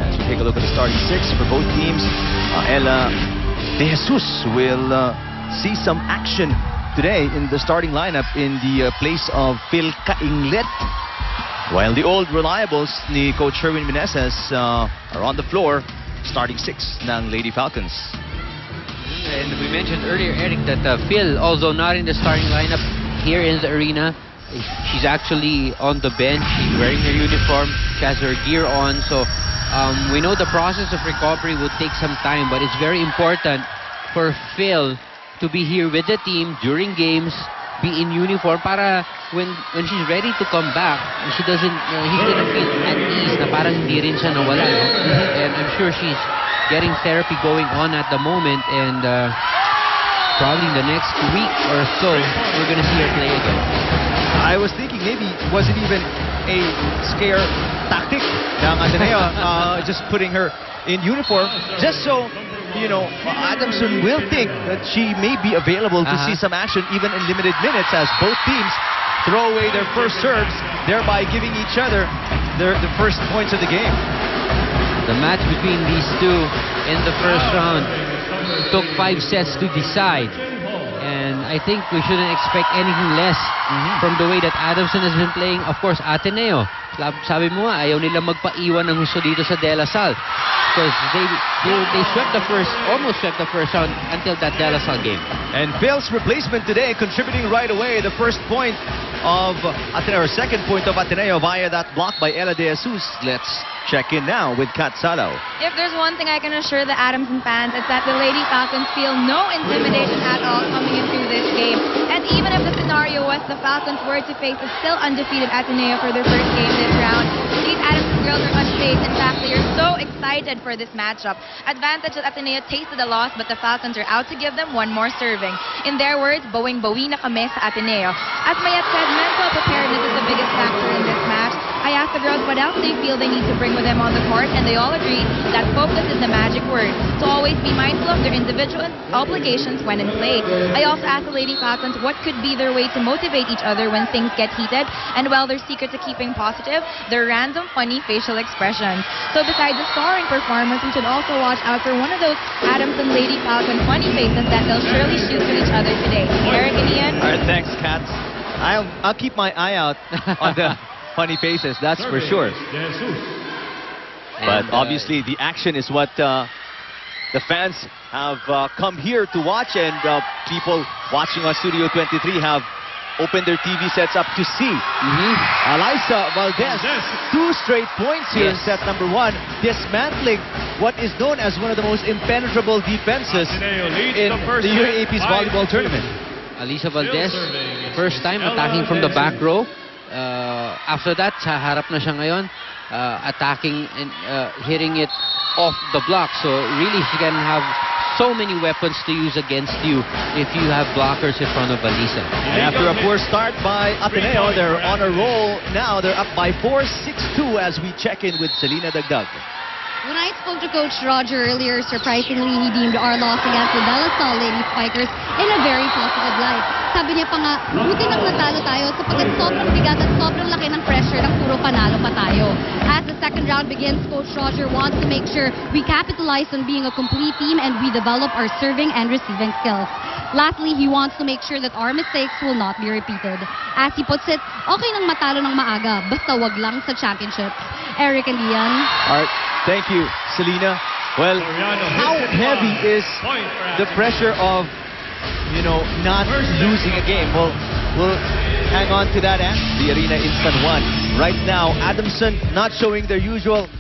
As we take a look at the starting six for both teams, Ella De Jesus will see some action today in the starting lineup in the place of Phil Kainglet. While the old reliables ni Coach Sherwin Meneses are on the floor, starting six ng Lady Falcons. And we mentioned earlier, Eric, that Phil, although not in the starting lineup here in the arena, she's actually on the bench. She's wearing her uniform. She has her gear on. So we know the process of recovery would take some time, but it's very important for Phil to be here with the team during games, be in uniform para when she's ready to come back, she doesn't, he's gonna feel at ease na parang hindi rin siya nawala. And I'm sure she's getting therapy going on at the moment, and probably in the next week or so, we're gonna see her play again. I was thinking maybe was it even a scare tactic ng Ateneo, just putting her in uniform, just so you know, Adamson will think that she may be available to see some action even in limited minutes, as both teams throw away their first serves, thereby giving each other the first points of the game. The match between these two in the first round took 5 sets to decide. And I think we shouldn't expect anything less from the way that Adamson has been playing. Of course, Ateneo. Sabi mo nga, ayaw nila magpaiwan ng husto dito sa De La Salle. Because they swept the first, almost swept the first round until that De La Salle game. And Phil's replacement today, contributing right away, the first point of Ateneo, or second point of Ateneo via that block by Ella De Jesus. Let's check in now with Kat Salo. If there's one thing I can assure the Adamson fans, it's that the Lady Falcons feel no intimidation at all coming into this game. And even if the scenario was the Falcons were to face a still undefeated Ateneo for their first game this round, these Adamson girls are unfazed. In fact, they are so excited for this matchup. Advantage that Ateneo tasted the loss, but the Falcons are out to give them one more serving. In their words, bawing-bawi na kami sa Ateneo. As Mayat said, mental preparedness is the biggest factor in this match. I asked the girls what else they feel they need to bring with them on the court, and they all agreed that focus is the magic word. So always be mindful of their individual obligations when in play. I also asked the Lady Falcons what could be their way to motivate each other when things get heated, and well, their secret to keeping positive, their random funny facial expressions. So besides the scoring performance, we should also watch out for one of those Adamson Lady Falcon funny faces that they'll surely shoot with each other today. Eric and Ian? All right, thanks, Kat. I'll keep my eye out on the funny faces, that's for sure. But obviously the action is what the fans have come here to watch, and people watching on Studio 23 have opened their TV sets up to see. Alyssa Valdez, 2 straight points here in set number 1, dismantling what is known as one of the most impenetrable defenses in the UAAP's volleyball tournament. Alyssa Valdez, first time attacking from the back row. After that, sa harap na siya ngayon, attacking and hitting it off the block. So really, she can have so many weapons to use against you if you have blockers in front of Alyssa. And after a poor start by Ateneo, they're on a roll now. They're up by 4-6-2 as we check in with Selena Dagdag. When I spoke to Coach Roger earlier, surprisingly, he deemed our loss against the De La Salle Lady Spikers in a very positive light. Sabi niya pa nga, buti nang natalo tayo sapagkat sobrang bigat at sobrang laki ng pressure ng puro panalo pa tayo. As the second round begins, Coach Roger wants to make sure we capitalize on being a complete team and we develop our serving and receiving skills. Lastly, he wants to make sure that our mistakes will not be repeated. As he puts it, okay nang matalo ng maaga, basta wag lang sa championships. Eric and Ian. All right, thank you, Selena. Well, how heavy is the pressure of, you know, not losing a game? Well, we'll hang on to that at the arena in San Juan. Right now, Adamson not showing their usual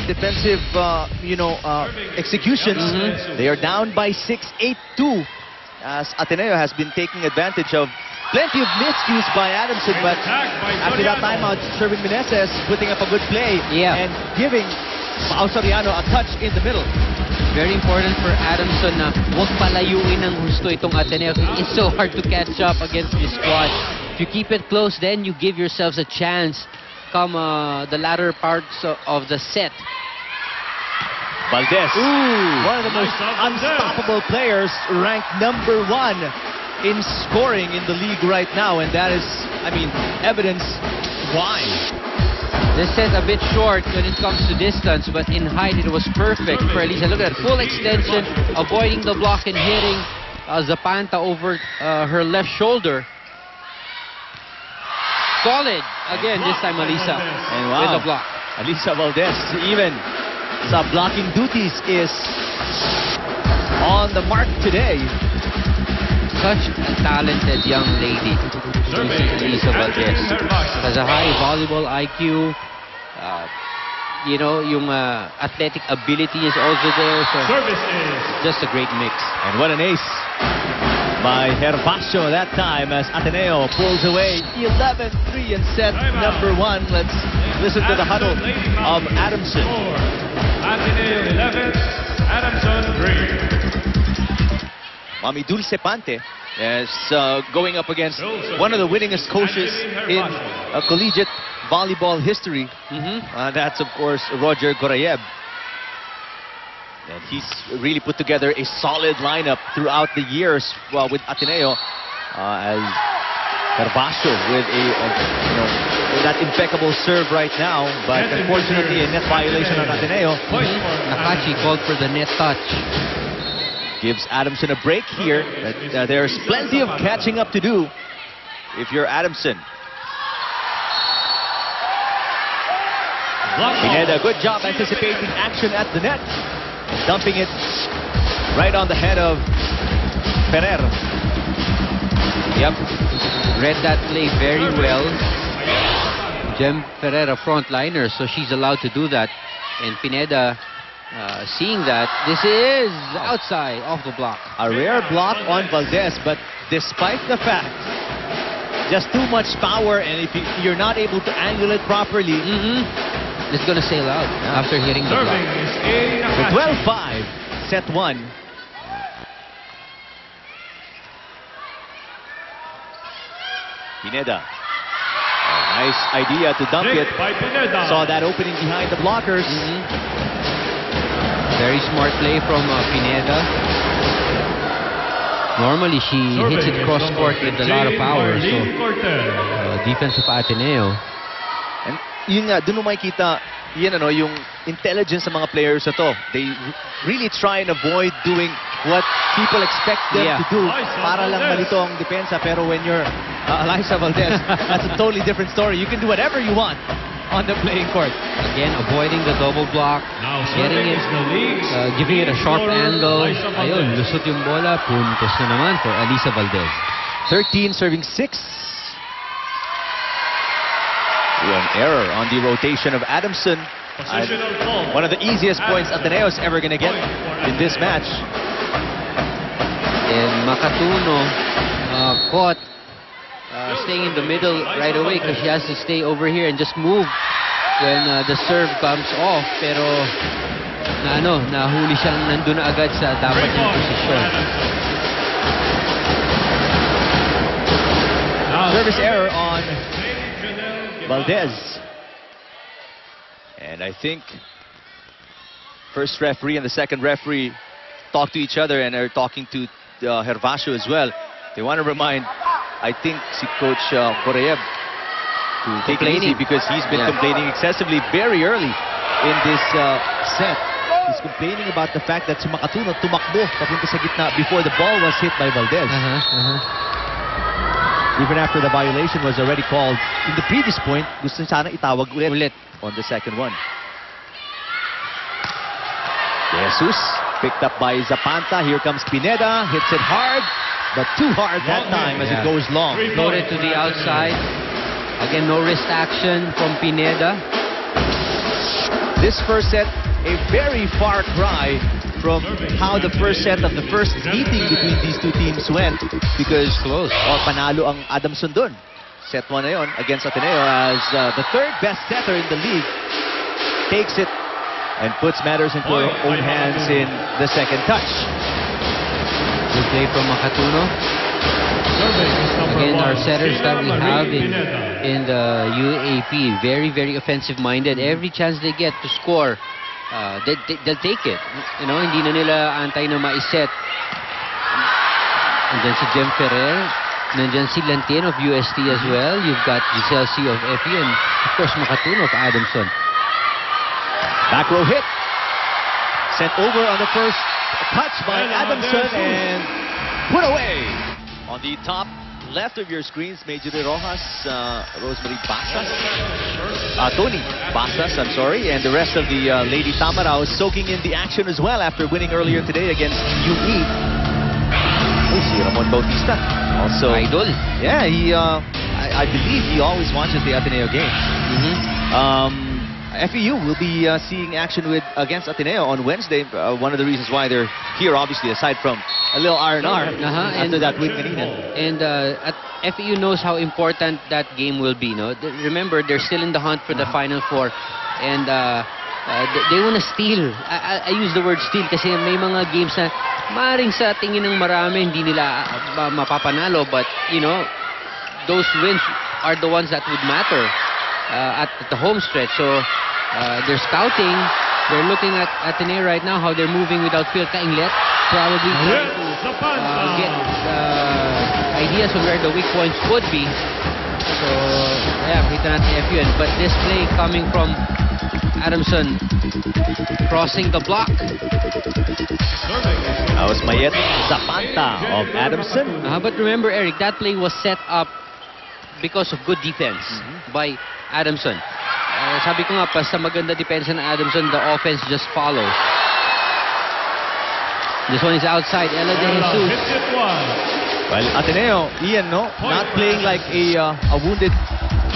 defensive, executions. They are down by 6-8-2, as Ateneo has been taking advantage of plenty of miscues by Adamson, but after that timeout, Sherwin Meneses putting up a good play and giving Soriano a touch in the middle. Very important for Adamson na huwag palayuin ng gusto itong Ateneo. It's so hard to catch up against this squad. If you keep it close, then you give yourselves a chance come the latter parts of the set. Valdez, one of the most unstoppable players, ranked #1 in scoring in the league right now, and that is, I mean, evidence why. This set a bit short when it comes to distance, but in height it was perfect for Alyssa. Look at that full extension, avoiding the block and hitting Zapanta over her left shoulder. Solid again this time, Alyssa, And wow, with the block. Alyssa Valdez, even sa blocking duties, is on the mark today. Such a talented young lady, Alyssa Valdez. Has a high volleyball IQ. You know, yung athletic ability is also there. So just a great mix. And what an ace by Gervasio that time as Ateneo pulls away 11-3 in set number 1. Let's listen to the huddle of Adamson. Ateneo 11, Adamson 3. Mami Dulce Pante is going up against one of the winningest coaches in collegiate volleyball history. That's, of course, Roger Gorayev. And he's really put together a solid lineup throughout the years with Ateneo. As Gervasio with with that impeccable serve right now, but unfortunately a net violation on Ateneo. Nakachi called for the net touch. Gives Adamson a break here. But, there's plenty of catching up to do if you're Adamson. Pineda, good job anticipating action at the net. Dumping it right on the head of Ferrer. Yep. Read that play very well. Jem Ferreira frontliner, so she's allowed to do that. And Pineda seeing that, this is outside, off the block. A rare block on Valdez, but despite the fact, just too much power, and if you're not able to angle it properly, it's going to sail out after hitting the block. So 12-5, set 1. Pineda. A nice idea to dump it. Saw that opening behind the blockers. Very smart play from Pineda. Normally she hits it cross court with a lot of power. So defense of Ateneo. And yun nga, dun mo makikita yung intelligence ng mga players na to. They really try and avoid doing what people expect them to do para lang malito ang depensa. Pero when you're Alyssa Valdez, that's a totally different story. You can do whatever you want on the playing court. Again, avoiding the double block, getting it, giving it a sharp angle. Ayun, lusot yung bola, puntos na naman for Alyssa Valdez. 13 serving 6. An error on the rotation of Adamson. One of the easiest points Ateneo is ever going to get in this match. And Makatuno caught staying in the middle right away because she has to stay over here and just move when the serve comes off. Pero nahuli siyang nandun na agad sa dapat yung posisyon. Service error on Valdez. And I think first referee and the second referee talk to each other and are talking to Gervasio as well. They want to remind, I think, si Coach Gorayev to take it easy because he's been complaining excessively very early in this set. He's complaining about the fact that si Makatuno tumakbo papunta sa gitna before the ball was hit by Valdez. Even after the violation was already called in the previous point, gusto sana itawag ulit on the second one. Jesus picked up by Zapanta. Here comes Pineda, hits it hard, but too hard that time as it goes long. Floated to the outside. Again, no wrist action from Pineda. This first set, a very far cry from how the first set of the first meeting between these two teams went, because panalo ang Adamson dun. Set 1 na yun against Ateneo as the third best setter in the league takes it and puts matters into her own hands in the second touch. Good play from Makatuno. Again, our setters that we have in the UAP, very, very offensive-minded. Every chance they get to score, they'll take it. You know, hindi na nila antay na maiset. And then si Jem Ferrer, Nandyan si Lantien of UST as well. You've got Giselle C of FE and of course Makatuno of Adamson. Back row hit. Sent over on the first touch by Adamson and put away. On the top left of your screens, Major Rojas, Rosemary Basas, Tony Basas, I'm sorry, and the rest of the Lady Tamarao soaking in the action as well after winning earlier today against UE. Oh, si Ramon Bautista. Also, Idol. yeah, I believe he always watches the Ateneo games. FEU will be seeing action against Ateneo on Wednesday. One of the reasons why they're here, obviously, aside from a little R&R after that win kanina. And FEU knows how important that game will be. No, remember they're still in the hunt for the Final Four, and they want to steal. I use the word steal kasi may mga games na maring sa tingin ng marami hindi nila mapapanalo, but you know those wins are the ones that would matter at the home stretch. So they're scouting. They're looking at Ateneo right now, how they're moving without Phil Kainglet. Probably trying to get ideas on where the weak points would be. So, yeah, kita natin FUN. But this play coming from Adamson, crossing the block. That was Mayet Zapanta of Adamson. But remember, Eric, that play was set up because of good defense by Adamson. Sabi ko nga, basta maganda depensa ng Adamson, the offense just follows. This one is outside. Ella De Jesus. Well, Ateneo, Ian, no, not playing like a wounded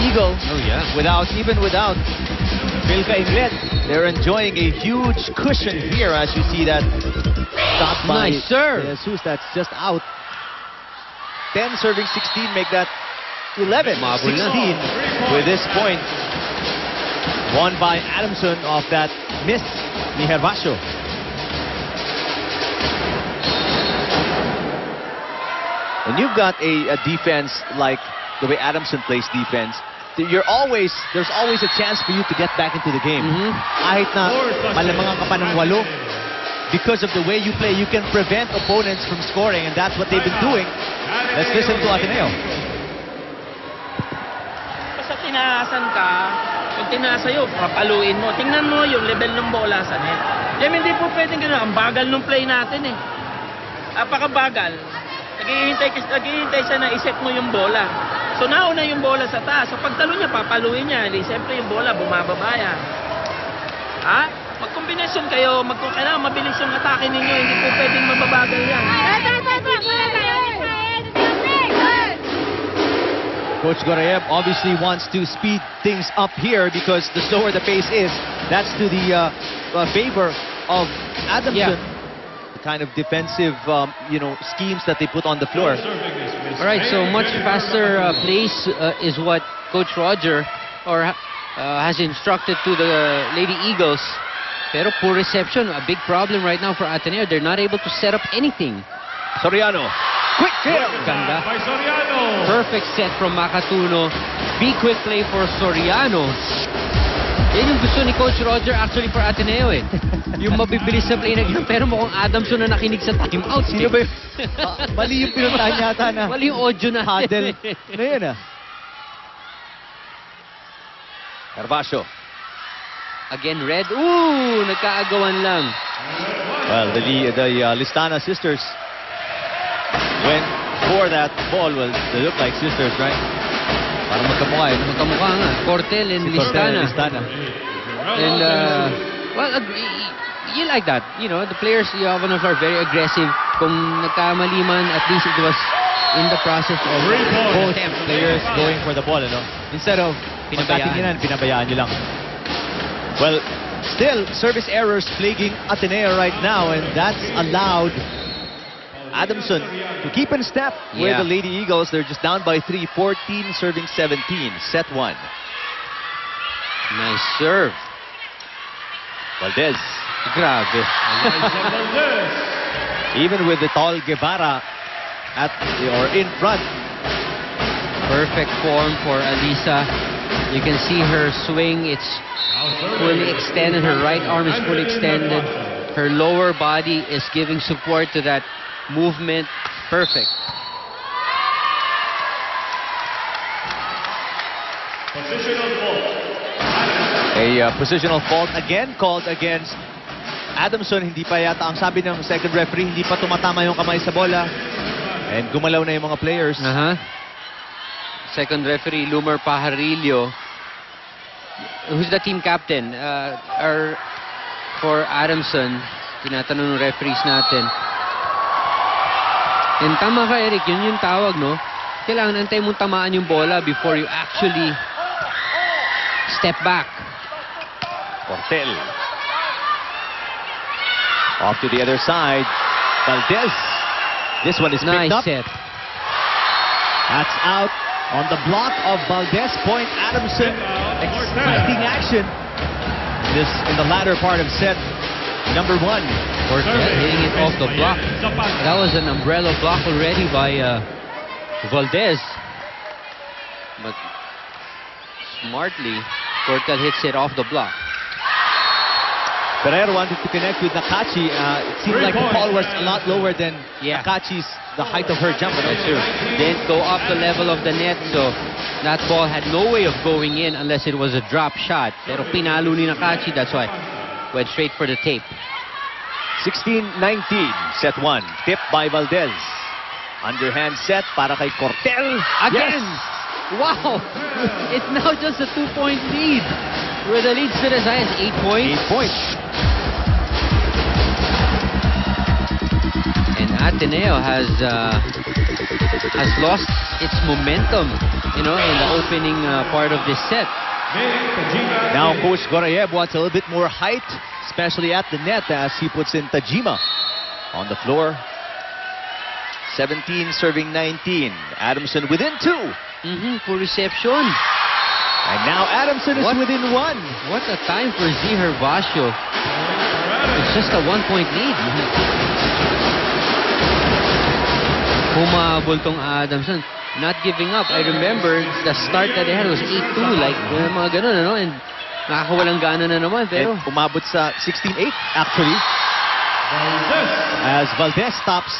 eagle. Oh yeah. Even without Phil Kainglet, they're enjoying a huge cushion here as you see that shot by Nice serve. Jesus that's just out. 10 serving 16, make that 11. 16 with this point. Won by Adamson off that miss ni Hervasio. When you've got a defense like the way Adamson plays defense, there's always a chance for you to get back into the game. Kahit na malamangan ka pa ng 8, because of the way you play, you can prevent opponents from scoring, and that's what they've been doing. Let's listen to Ateneo. Basta tinaasan ka, kung tinaasa yun, papaluin mo. Tingnan mo yung level ng bola sa net. Hindi po pwedeng gano'n. Ang bagal ng play natin eh. Apakabagal. Naghihintay siya na iset mo yung bola. So nauna yung bola sa taas. So pagtalo niya, papaluin niya. Siyempre yung bola, bumababa yan. Magkombinasyon kayo. Kailangan mabilis yung atake ninyo. Hindi po pwedeng mababagal yan. Coach Gorayev obviously wants to speed things up here because the slower the pace is, that's to the favor of Adamson. The kind of defensive, schemes that they put on the floor. All right, so much faster pace is what Coach Roger has instructed to the Lady Eagles. Pero poor reception, a big problem right now for Ateneo. They're not able to set up anything. Soriano. Quick clear. Ganda. By Soriano. Perfect set from Makatuno. Big quick play for Soriano. Yan yung gusto ni Coach Roger actually for Ateneo eh. Yung mabibilis na play na gano'n. Pero mukhang Adamson na nakinig sa timeout. Sino ba yun? Mali yung pinuntahan yata na. Mali yung audio na. Huddle. Na yun Hervasio. Again, red. Ooh, nagkaagawan lang. Well, the Listana sisters went for that ball. Well, they look like sisters, right? Parang magkamukha eh. Magkamukha nga. Cortel and Listana. And, well, you like that. You know, the players, Yovanov are very aggressive. Kung nagkamali man, at least it was in the process of both players going for the ball, instead of pinabayaan nyo lang. Well, still, service errors plaguing Ateneo right now, and that's allowed Adamson to keep in step with the Lady Eagles. They're just down by 3, 14 serving 17, set 1. Nice serve. Valdez. Grabe. Even with the tall Guevara in front. Perfect form for Alyssa. You can see her swing. It's fully extended. Her right arm is fully extended. Her lower body is giving support to that movement. Perfect. Positional fault. A positional fault again called against Adamson. Hindi pa yata, ang sabi ng second referee, hindi pa tumatama yung kamay sa bola. And gumalaw na yung mga players. Second referee, Lumar Pajarillo. Who's the team captain? For Adamson, tinatanong ng referees natin. And tama ka, Eric, yun yung tawag, no? Kailangan antay mong tamaan yung bola before you actually step back. Cortel. Off to the other side. Valdez. This one is picked up. Nice set. That's out on the block of Valdez. Point Adamson. Exciting action. This in the latter part of set number 1. Cortel hitting it off the block. That was an umbrella block already by Valdez. But smartly, Cortel hits it off the block. Pereira wanted to connect with Nakachi. It seemed like the ball was a lot lower than Nakachi's, the height of her jump. That's true. Didn't go up the level of the net, so that ball had no way of going in unless it was a drop shot. Pero pinalo ni Nakachi, that's why went straight for the tape. 16-19, set 1. Tip by Valdez. Underhand set para kay Cortel. Again! Yes! Wow! It's now just a 2-point lead. Where the lead stood as high as 8 points. 8 points. And Ateneo has lost its momentum, you know, in the opening part of this set. Now Coach Gorayev wants a little bit more height, especially at the net, as he puts in Tajima on the floor. 17 serving 19. Adamson within 2. For reception. And now Adamson is within 1. What a time for Z Herbacio. It's just a 1-point lead. Humabol tong Adamson. Not giving up. I remember the start that they had was 8-2. Like, mga ganun, ano? And nakakawalang gana na naman. Pero and umabot sa 16-8, actually. As Valdez stops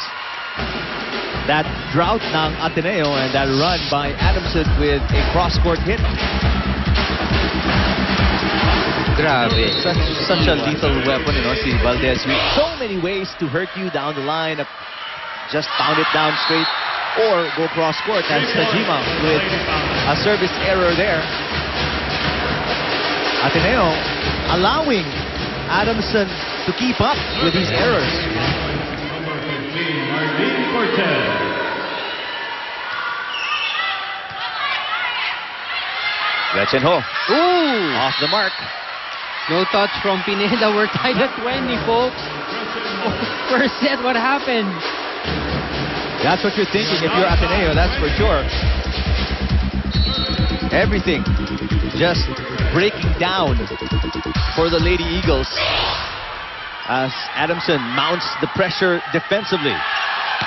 that drought ng Ateneo and that run by Adamson with a cross-court hit. grabe. Such a lethal weapon, you know, si Valdez. So many ways to hurt you down the line. Just pound it down straight or go cross-court. That's Tajima with a service error there. Ateneo allowing Adamson to keep up with these errors. Gretchen Ho. Ooh! Off the mark. No touch from Pineda. We're tied at 20, folks. First set, what happened? That's what you're thinking if you're Ateneo, that's for sure. Everything just breaking down for the Lady Eagles as Adamson mounts the pressure defensively.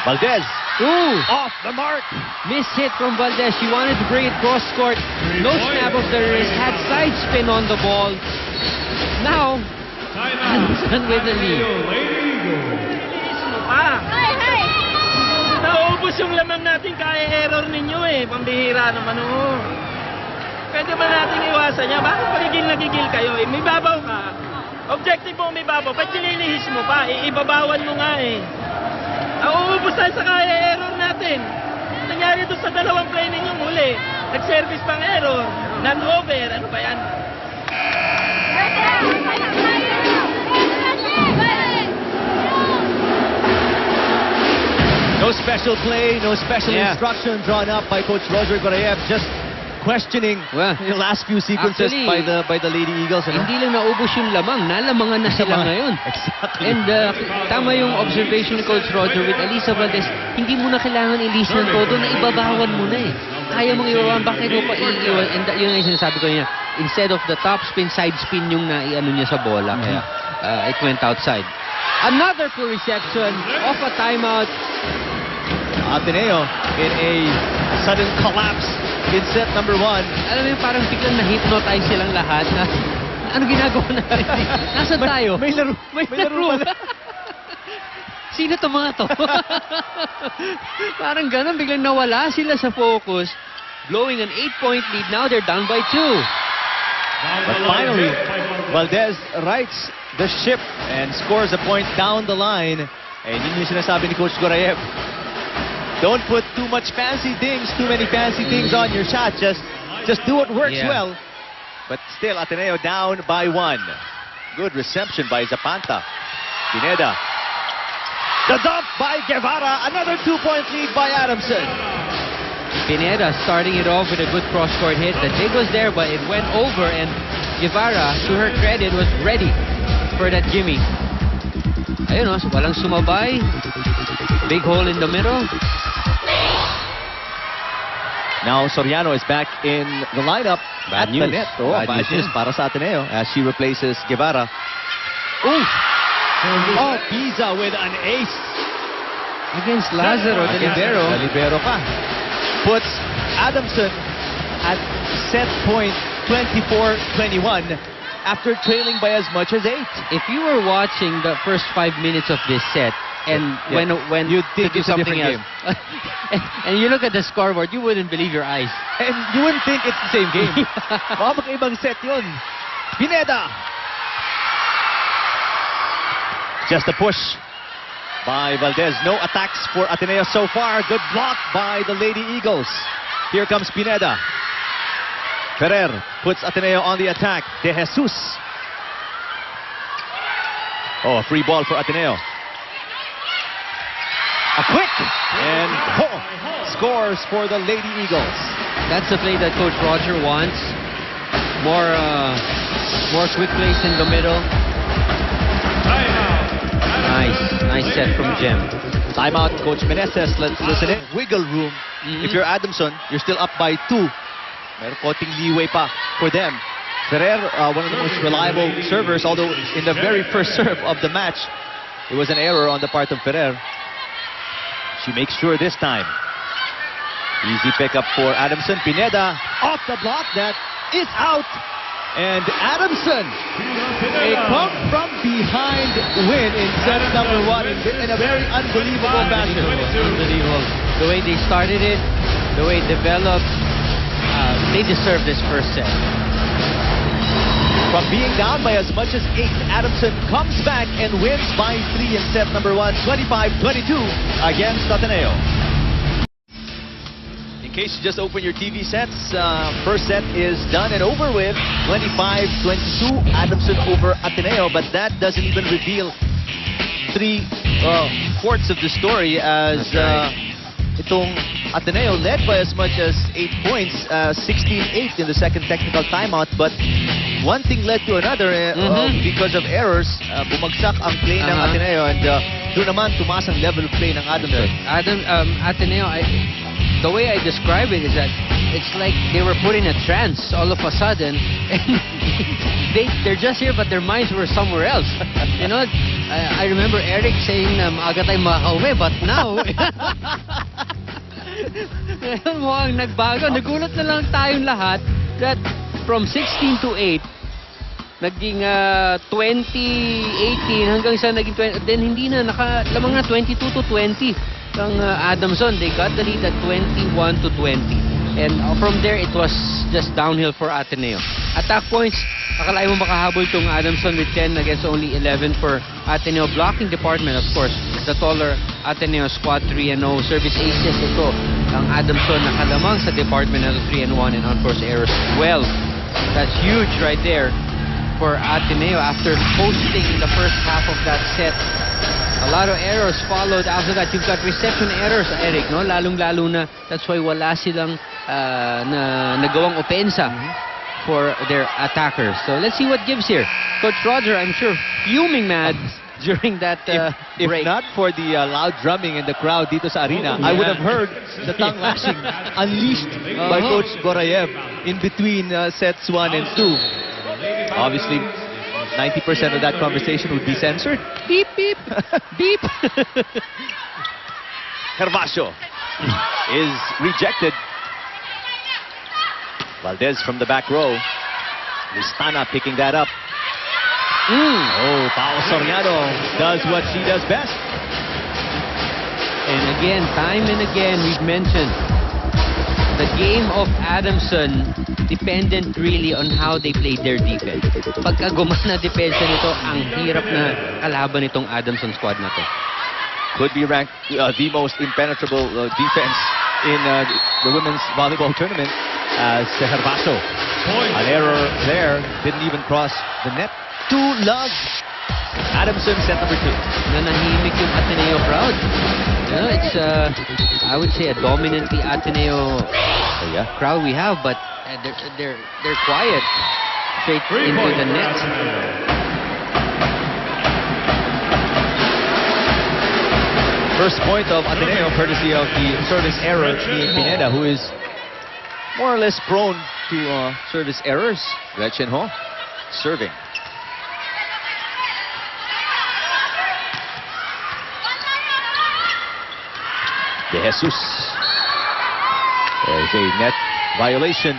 Valdez. Ooh! Off the mark. Miss hit from Valdez. She wanted to bring it cross-court. No snap of the wrist. Had side spin on the ball. Now, Adamson with the lead. Naubos yung lamang natin kaya error ninyo eh. Pambihira naman oh. Pwede ba natin iwasan niya? Bakit nagigil kayo eh? May babaw ka. Objective mo may babaw. Ba't nililihis mo pa? Ibabawan mo nga eh. Nauubos tayo sa kaya error natin. Nangyari doon sa dalawang play ninyong huli. Nag-service pang error. Non-over. Ano ba yan? No special play, no special instruction drawn up by Coach Roger Gorayev. Just questioning the last few sequences actually, by the Lady Eagles. Ano? Hindi lang naubos yung lamang. Nalamangan na sila ngayon. Exactly. And tama yung observation ni Coach Roger with Alyssa Valdez. Hindi mo na kailangan ilisan todo na ibabawan mo na eh. Kaya mong ibabawan. Bakit mo pa iiwan? And yun ang sinasabi ko niya. Instead of the top spin, side spin yung naiano niya sa bola. Kaya it went outside. Another poor reception off a timeout. Ateneo in a sudden collapse in set number 1. Alam mo yung parang biglang na-hypnotize silang lahat na ano ginagawa natin? Nasaan tayo? May laro. May laro. Sino to mga to? Parang ganun, biglang nawala sila sa focus. blowing an 8-point lead. Now they're down by 2. But finally, Valdez rights the ship and scores a point down the line. And yun yung sinasabi ni Coach Gorayev. Don't put too many fancy things on your shot. Just do what works well. But still, Ateneo down by 1. Good reception by Zapanta. Pineda. The dump by Guevara. Another 2-point lead by Adamson. Pineda starting it off with a good cross-court hit. The dig was there, but it went over, and Guevara, to her credit, was ready for that gimme. Ayun o, walang sumabay. Big hole in the middle. Now Soriano is back in the lineup at the net. Oh, bad news para sa Ateneo as she replaces Guevara. Ooh! Oh, Pisa with an ace. Against Lazaro, the libero. The libero pa. Puts Adamson at set point 24-21 after trailing by as much as 8. If you were watching the first 5 minutes of this set, and when you think to do it's a something different else, game. and you look at the scoreboard, you wouldn't believe your eyes. And you wouldn't think it's the same game. Baka magkaibang set yun. Pineda. Just a push by Valdez. No attacks for Ateneo so far. Good block by the Lady Eagles. Here comes Pineda. Ferrer puts Ateneo on the attack. De Jesus. Oh, a free ball for Ateneo. A quick and scores for the Lady Eagles. That's the play that Coach Roger wants. More quick plays in the middle. Nice set from Jem. Timeout, Coach Meneses. Let's listen in. Wiggle room. If you're Adamson, you're still up by 2. Meron konting leeway pa for them. Ferrer, one of the most reliable servers, although in the very first serve of the match, it was an error on the part of Ferrer. She makes sure this time. Easy pickup for Adamson. Pineda off the block. That is out. And Adamson, a come from behind win in set number 1 in a very unbelievable fashion. Unbelievable. The way they started it, the way it developed, they deserve this first set. From being down by as much as 8, Adamson comes back and wins by 3 in set number 1, 25-22 against Ateneo. In case you just opened your TV sets, first set is done and over with, 25-22, Adamson over Ateneo, but that doesn't even reveal 3/4 of the story as itong Ateneo led by as much as 8 points, 16-8 in the second technical timeout, but one thing led to another because of errors. Bumagsak ang play ng Ateneo, and doon naman tumaas ang level of play ng Adamson. Ateneo, the way I describe it is that it's like they were put in a trance all of a sudden, and they're just here, but their minds were somewhere else. You know, I remember Eric saying, "Aga tayo makauwi, but now." Mukhang nagbago. Nagulat na lang tayong lahat that from 16-8, naging 20-18 hanggang sa naging 20. Then hindi na, lamang na 22-20 ang Adamson. They got the lead at 21-20. And from there, it was just downhill for Ateneo. Attack points, akalain mo makahabol tong Adamson with 10 against only 11 for Ateneo. Blocking department, of course, the taller Ateneo squad 3-0. Service aces ito. Ang Adamson nakalamang sa department na 3-1 and unforced errors. Well, that's huge right there for Ateneo after posting in the first half of that set. A lot of errors followed after that. You've got reception errors, Eric, no? Lalong-lalo na. That's why wala silang nagawang opensa for their attackers. So let's see what gives here. Coach Roger, I'm sure, fuming mad during that break. If not for the loud drumming in the crowd dito sa arena, I would have heard the tongue lashing unleashed by Coach Gorayev in between sets 1 and 2. Obviously, 90% of that conversation would be censored. Beep, beep, beep. Hervasio is rejected. Valdez from the back row. Listana picking that up. Oh, Pao Soriano does what she does best. And again, time and again, we've mentioned the game of Adamson dependent really on how they played their defense. Pagka gumana depensa nito, ang hirap na kalaban itong Adamson squad na to. Could be ranked the most impenetrable defense in the women's volleyball tournament as Herbaso. An error there, didn't even cross the net. 2 love. Adamson set number 2. Nanahimik yung Ateneo crowd. You know, it's I would say a dominantly Ateneo crowd we have, but they're quiet straight into the net. First point of Ateneo, courtesy of the service error being Pineda, who is more or less prone to service errors. Gretchen Ho serving. De Jesus. There's a net violation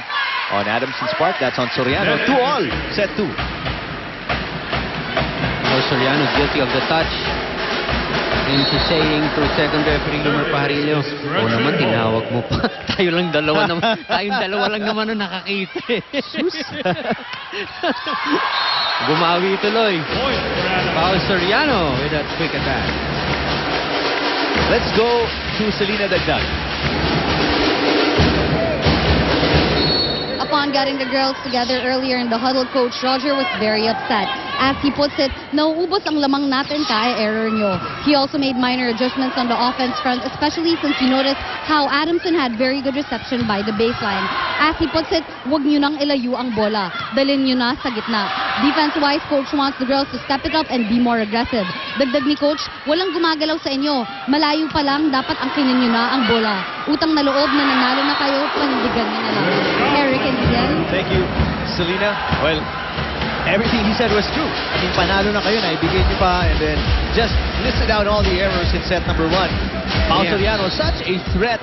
on Adamson's part. That's on Soriano. 2-all. Set 2. Soriano guilty of the touch. And she's saying to second referee Lumar Pajarillo, "O naman, tinawag mo pa." Tayong dalawa lang naman ang nakakita. Sus. Bumawi tuloy. Paul Soriano with that quick attack. Let's go to Selena Dagdag. Upon getting the girls together earlier in the huddle, Coach Roger was very upset. As he puts it, nauubos ang lamang natin kaya error nyo. He also made minor adjustments on the offense front, especially since he noticed how Adamson had very good reception by the baseline. As he puts it, wag nyo nang ilayo ang bola. Dalhin nyo na sa gitna. Defense-wise, Coach wants the girls to step it up and be more aggressive. Dagdag ni Coach, walang gumagalaw sa inyo. Malayo pa lang, dapat angkinin nyo na ang bola. Utang na loob na nanalo na kayo, panindigan nyo na lang. Eric and Dian. Thank you, Selena. Well, everything he said was true. I mean, panalo na kayo, naibigay niyo pa, and then just listed out all the errors in set number 1. Paul Soriano, such a threat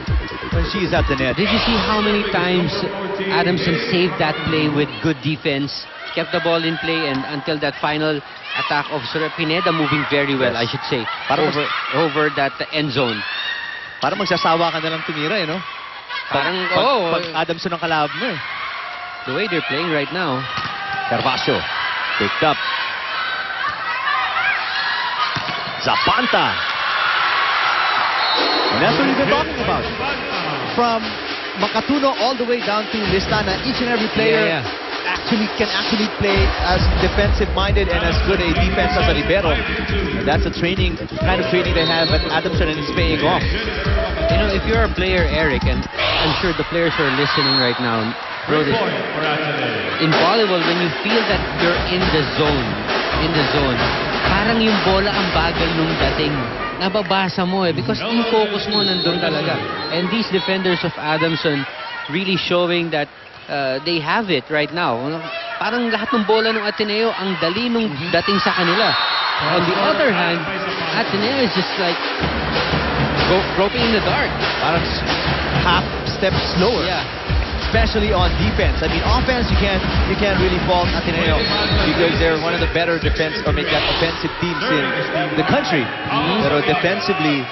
when she's at the net. Did you see how many times Adamson saved that play with good defense? Kept the ball in play, and until that final attack of Pineda moving very well, I should say, over that end zone. Parang magsasawa ka na lang tumira, you know? Parang, pag Adamson ang kalab mo eh. The way they're playing right now. Herbacio, picked up. Zapanta. And that's what we've been talking about. From Makatuno all the way down to Listana, each and every player can actually play as defensive-minded and as good a defense as a libero. And that's a kind of training they have at Adamson, and it's paying off. You know, if you're a player, Eric, and I'm sure the players who are listening right now, in volleyball, when you feel that you're in the zone, parang yung bola ang bagal nung dating. Nababasa mo eh, because yung focus mo nandun talaga. And these defenders of Adamson really showing that they have it right now. Parang lahat ng bola ng Ateneo ang dali nung dating sa kanila. On the other hand, Ateneo is just like groping in the dark. Parang half step slower. Yeah. Especially on defense. I mean, offense, you can't really fault Ateneo because they're one of the better offensive teams in the country. But defensively,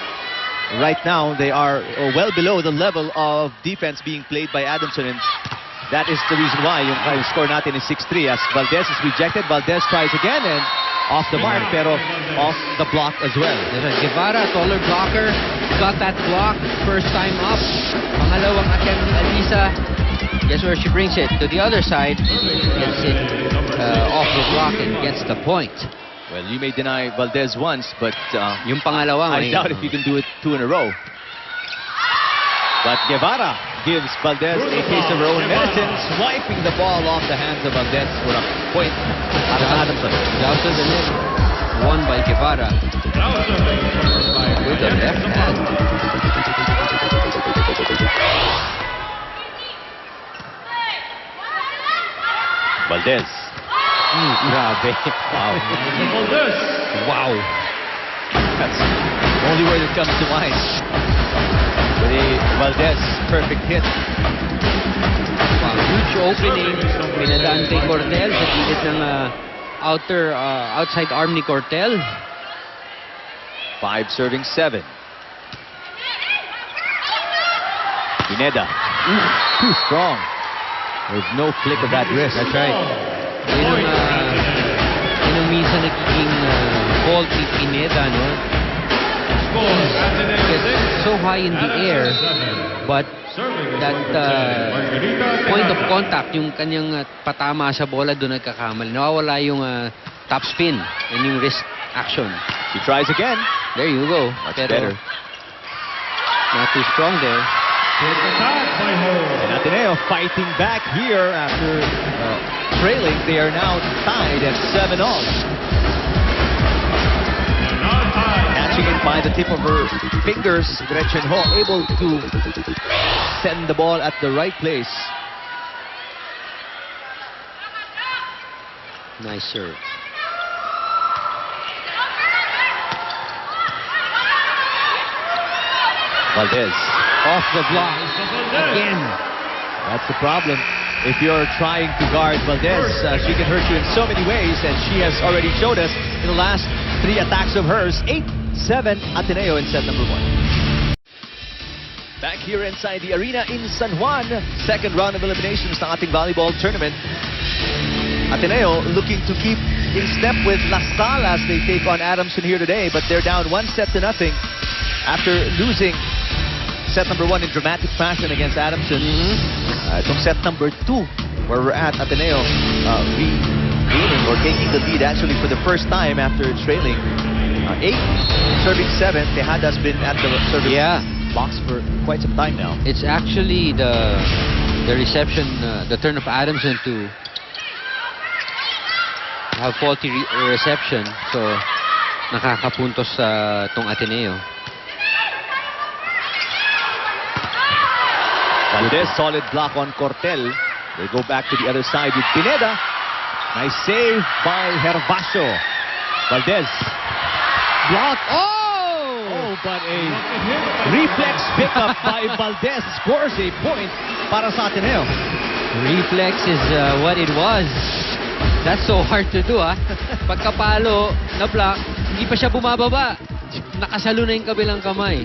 right now, they are well below the level of defense being played by Adamson, and that is the reason why yung score natin is 6-3 as Valdez is rejected. Valdez tries again and off the mark, pero off the block as well. Guevara, taller blocker, got that block first time up. Pangalawang attempt ni Alyssa. Guess where she brings it? To the other side. Gets it off the block and gets the point. Well, you may deny Valdez once, but yung pangalawa, I doubt if you can do it 2 in a row. But Guevara gives Valdez a case of her own medicine, swiping the ball off the hands of Valdez for a point out of Adamson. Down to the net. Won by Guevara. With the left hand. Valdez. Grabe. Wow. Wow. That's the only word that comes to mind. With a Valdez perfect hit. Wow, huge opening. Pinadaan kay Cortel sa gilid ng outside arm ni Cortel. 5 serving 7. Pineda. Too strong. There's no flick of that wrist. That's right. Yun ang minsan nagiging fault ni Pineda, no? It's so high in the air, but that point of contact, yung kanyang patama sa bola, doon nagkakamali. Nawawala yung top spin and yung wrist action. She tries again. There you go. Much better. Not too strong there. And Ateneo fighting back here after trailing. They are now tied at 7-all. Catching it by the tip of her fingers, Gretchen Ho able to send the ball at the right place. Nice serve. Valdez Off the block again. That's the problem. If you're trying to guard Valdez, she can hurt you in so many ways, and she has already showed us in the last 3 attacks of hers. 8-7 Ateneo in set number 1. Back here inside the arena in San Juan, second round of eliminations ng ating volleyball tournament. Ateneo looking to keep in step with La Salle as they take on Adamson here today, but they're down 1-0 after losing set number 1 in dramatic fashion against Adamson. Itong set number 2, where we're at, Ateneo regaining or taking the lead actually for the first time after trailing 8, serving 7. Tejada's been at the service box for quite some time now. It's actually the reception, the turn of Adamson to have faulty reception, so nakakapuntos sa tong Ateneo. Valdez, solid block on Cortel. They go back to the other side with Pineda. Nice save by Herbacio. Valdez. Block. Oh, but a reflex pickup by Valdez scores a point para sa Ateneo. Reflex is what it was. That's so hard to do, Pagkapalo na block, hindi pa siya bumababa. Nakasalo na yung kabilang kamay.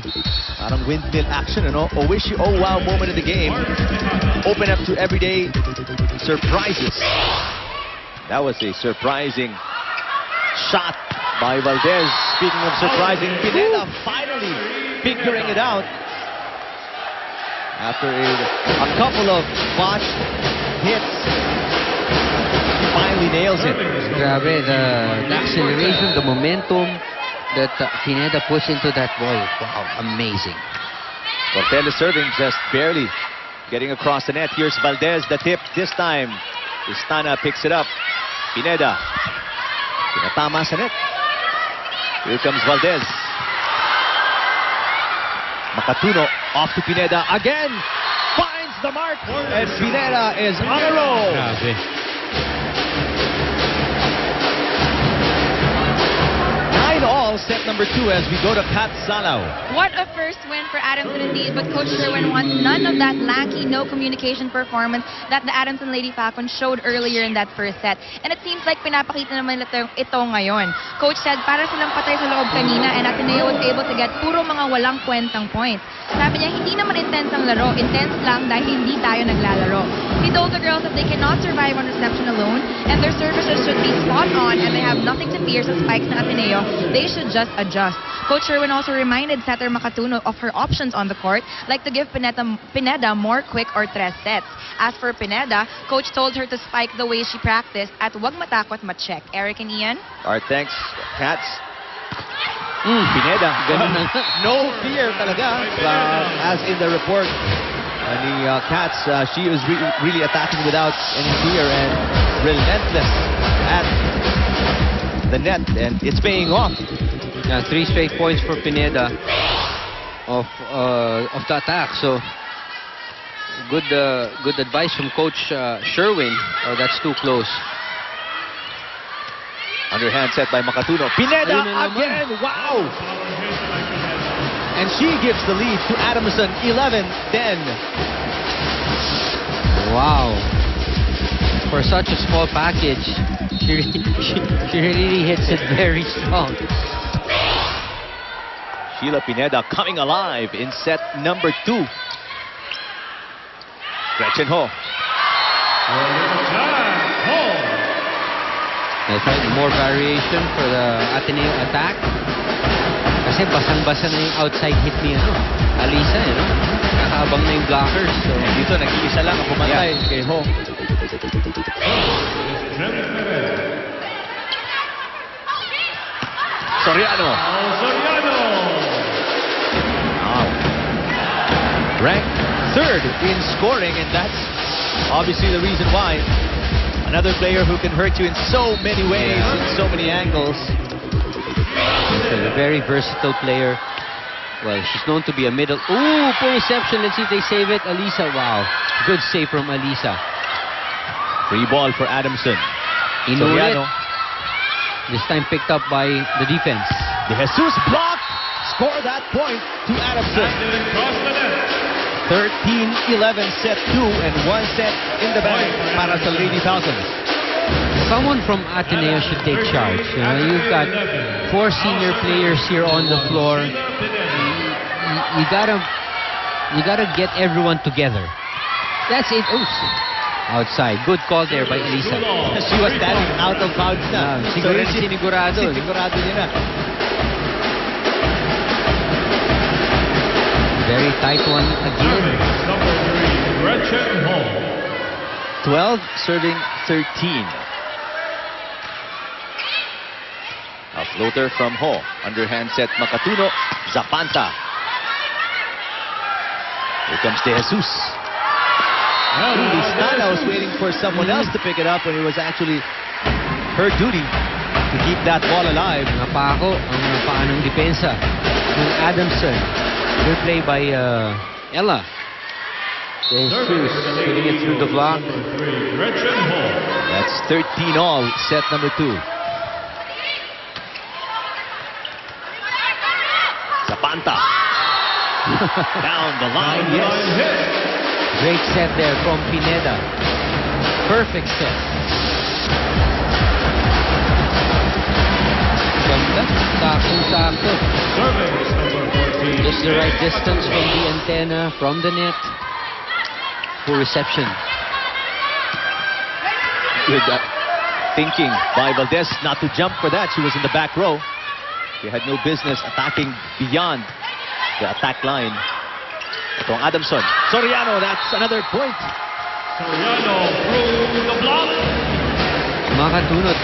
Parang windmill action, A wishy, oh wow moment of the game. Open up to everyday surprises. That was a surprising shot by Valdez. Speaking of surprising, Pineda finally figuring it out. After a couple of botched hits, he finally nails it. Grabe, the acceleration, the momentum that Pineda puts into that ball. Wow, amazing. Cortel is serving just barely getting across the net. Here's Valdez, the tip this time. Istana picks it up. Pineda. Pinatama sa net. Here comes Valdez. Makatuno off to Pineda again. Finds the mark. And Pineda is on a roll. Grabe. 9-all set number 2 as we go to Pat Salaw. What a first win for Adamson indeed, but Coach Sherwin wants none of that lanky, no communication performance that the Adamson Lady Falcons showed earlier in that first set. And it seems like pinapakita naman ito ngayon. Coach said para silang patay sa loob kanina and Ateneo was able to get puro mga walang kwentang points. Sabi niya, hindi naman intense ang laro, intense lang dahil hindi tayo naglalaro. He told the girls that they cannot survive on reception alone and their services should be spot on and they have nothing to fear sa spikes ng Ateneo. They should just adjust. Coach Sherwin also reminded setter Makatuno of her options on the court, like to give Pineda more quick or tres sets. As for Pineda, Coach told her to spike the way she practiced at wag matakot ma-check. Eric and Ian? All right, thanks, Cats. Pineda, no fear talaga. As in the report, the Cats, she was really attacking without any fear and relentless at the net, and it's paying off. 3 straight points for Pineda of the attack. So good advice from Coach Sherwin. Oh, that's too close. Underhand set by Makatuno. Pineda again. Wow. And she gives the lead to Adamson 11-10. Wow. For such a small package, she really hits it very strong. Sheila Pineda coming alive in set number 2. Gretchen Ho. I tried more variation for the Ateneo attack. Kasi basang-basa na yung outside hit ni Alyssa, Kakaabang na yung blockers. So, Dito, nag-iisa lang ang pumantay kay Ho. Soriano. Ranked third in scoring, and that's obviously the reason why. Another player who can hurt you in so many ways, in so many angles. a very versatile player. Well, she's known to be a middle. Ooh, poor reception. Let's see if they save it. Alyssa, wow. Good save from Alyssa. Free ball for Adamson. Inulit. This time picked up by the defense. De Jesus block. Score that point to Adamson. 13-11 set 2 and 1 set in the bank para sa Lady Falcons. Someone from Ateneo should take charge. You've got 4 senior players here on the floor. You gotta get everyone together. That's it. Oops. Outside. Good call there by Alyssa. She was standing out of bounds na. Siguro sinigurado. Sinigurado niya na. Very tight one again. 12 serving 13. A floater from Ho. Underhand set Makatuno. Zapanta. Here comes De Jesus. Listana was waiting for someone else to pick it up when it was actually her duty to keep that ball alive. Napako ang paanong depensa ng Adamson. Good play by Ella. De Jesus putting it through the block. That's 13 all, set number 2. Zapanta. Down the line, yes. Great set there from Pineda. Perfect set. Sakto. Just the right distance from the antenna, from the net. Full reception. Good thinking by Valdez not to jump for that. She was in the back row. She had no business attacking beyond the attack line. Itong Adamson. Soriano, that's another point. Soriano through the block. Makatunot.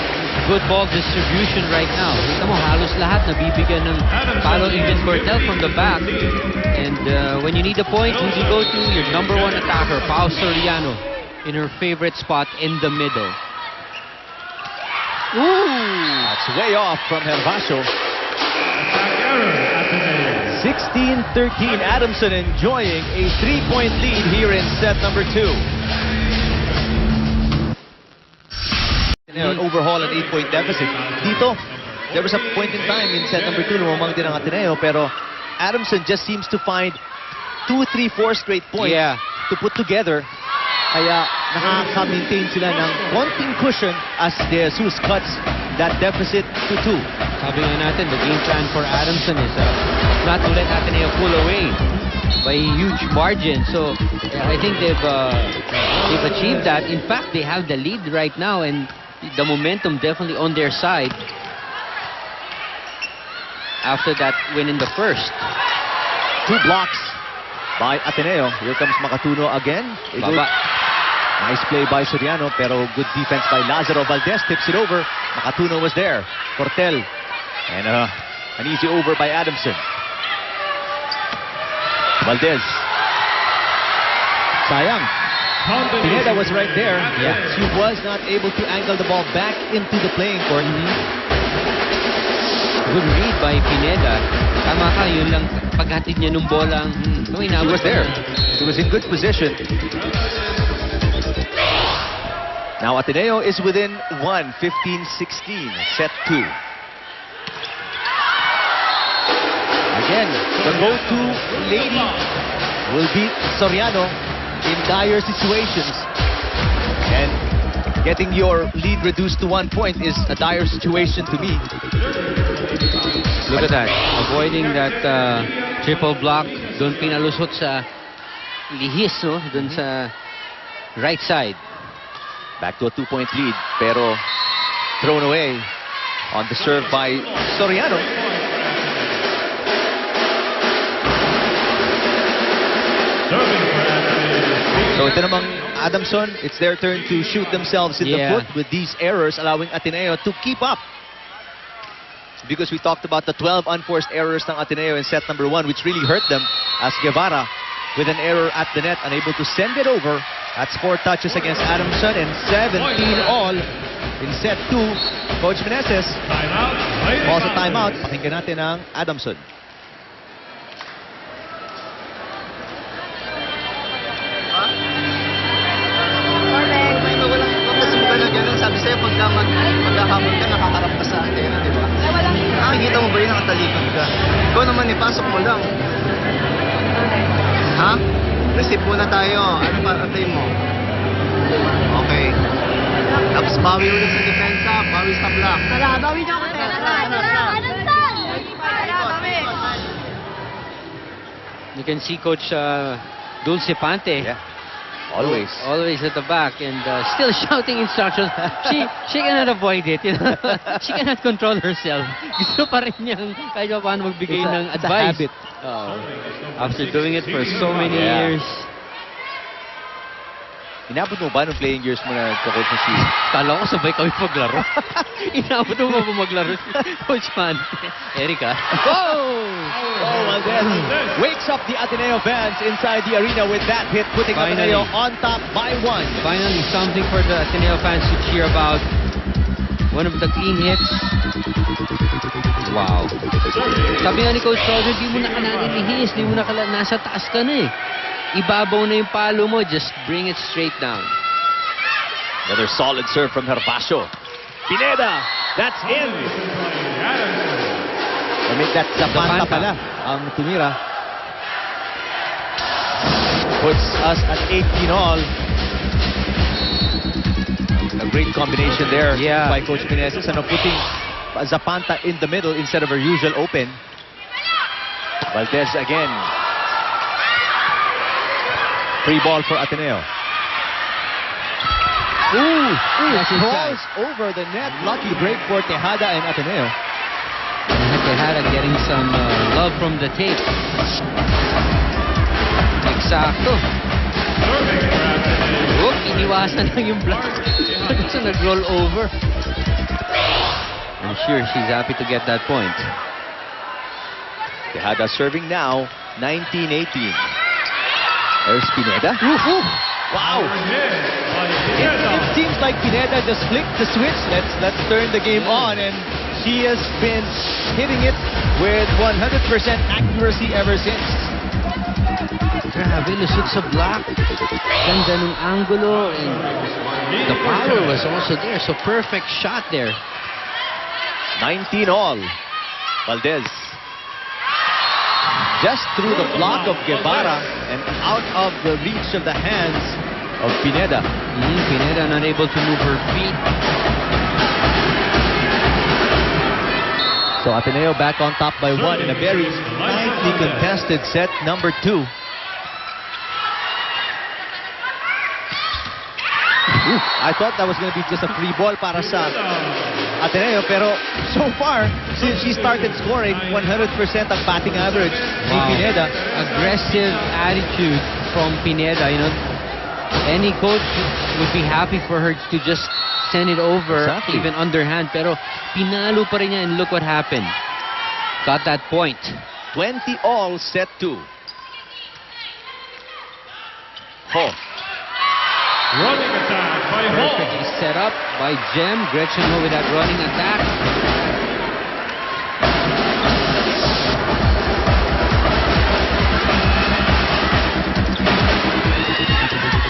Good ball distribution right now. Kita mo, halos lahat nabibigyan ng palo, even Cortel from the back. And when you need a point, who do you go to? Your number 1 attacker, Pao Soriano, in her favorite spot in the middle. Ooh! That's way off from Herbacio. 16-13, Adamson enjoying a 3-point lead here in set number 2. An overhaul an 8-point deficit. Dito, there was a point in time in set number 2 lumamang din ang Ateneo, pero Adamson just seems to find 2, 3, 4 straight points to put together. Kaya nakaka-maintain sila ng konting cushion as De Jesus cuts that deficit to 2. Sabi nga natin, the game plan for Adamson is not to let Ateneo pull away by a huge margin. So I think they've achieved that. In fact, they have the lead right now and the momentum definitely on their side after that win in the first. 2 blocks by Ateneo. Here comes Makatuno again. Nice play by Soriano, pero good defense by Lázaro. Valdez tips it over. Makatuno was there. Cortel. And an easy over by Adamson. Valdez. Sayang. Pineda was right there. Yeah. She was not able to angle the ball back into the playing court. Good read by Pineda. Tama ka, yun lang paghatid niya nung bola. She was there. She was in good position. Now Ateneo is within 1, 15-16, set 2. Again, the go-to lady will be Soriano in dire situations. And getting your lead reduced to 1 point is a dire situation to me. Look at that. Avoiding that triple block. Doon pinalusot sa lihis, no? Doon sa right side. Back to a 2-point lead, pero thrown away on the serve by Soriano. So ito namang Adamson, it's their turn to shoot themselves in the foot with these errors, allowing Ateneo to keep up. Because we talked about the 12 unforced errors ng Ateneo in set number 1, which really hurt them, as Guevara, with an error at the net, unable to send it over. That's 4 touches against Adamson and 17 all in set 2. Coach Meneses calls a timeout. Pakinggan natin ang Adamson. Sabi sa'yo, pagka magkahamon ka, nakakarap ka sa antena, di ba? Nakikita mo ba yun, nakatalikod ka? Ikaw naman, ipasok mo lang. Ha? Receive muna tayo. Ano pa atay mo? Okay. Tapos bawi ulit sa depensa, bawi sa block. Bawi na ako. You can see Coach Dulce Pante. Yeah. Always. Always at the back and still shouting instructions. She cannot avoid it. You know? She cannot control herself. Gusto pa rin niyang kahit paano magbigay ng advice. It's a habit. After doing it for so many years. Inabot mo ba nung playing years mo na coach na si... Kala ko sabay kami maglaro. Inabot mo ba maglaro si Coach Pante? Erika. Oh, Valdez wakes up the Ateneo fans inside the arena with that hit, putting Ateneo on top by 1. Finally, something for the Ateneo fans to cheer about. One of the clean hits. Wow. Sabi nga ni Coach Roger, di mo na kailangan ihis, di mo na kailangan, nasa taas ka na eh. Ibabaw na yung palo mo, just bring it straight down. Another solid serve from Herbacio. Pineda, that's in. I make that Zapanta pala ang tumira. Puts us at 18 all. A great combination there by Coach Meneses. Ano, putting Zapanta in the middle instead of her usual open. Valdez again. Free ball for Ateneo. Falls over the net. Lucky break for Tejada and Ateneo. Tejada getting some love from the tape. Exacto. Iniwasan lang yung block. So nag-roll over. I'm sure she's happy to get that point. Tejada serving now, 19-18. There's Pineda. Wow! It seems like Pineda just flicked the switch. Let's turn the game on, and she has been hitting it with 100% accuracy ever since. Grabe, lusot sa block. Ganda ng angulo, and the power was also there. So perfect shot there. 19 all. Valdez. Just through the block of Guevara and out of the reach of the hands of Pineda. Pineda not able to move her feet. So Ateneo back on top by 1 in a very tightly contested set number 2. I thought that was going to be just a free ball para sa Ateneo, pero so far, since she started scoring, 100% ang batting average ni Pineda. Aggressive attitude from Pineda, you know. Any coach would be happy for her to just send it over, even underhand, pero pinalo pa rin niya, and look what happened. Got that point. 20 all, set 2. Ho. Running attack by Hall. Perfectly set up by Jem. Gretchen Ho with that running attack.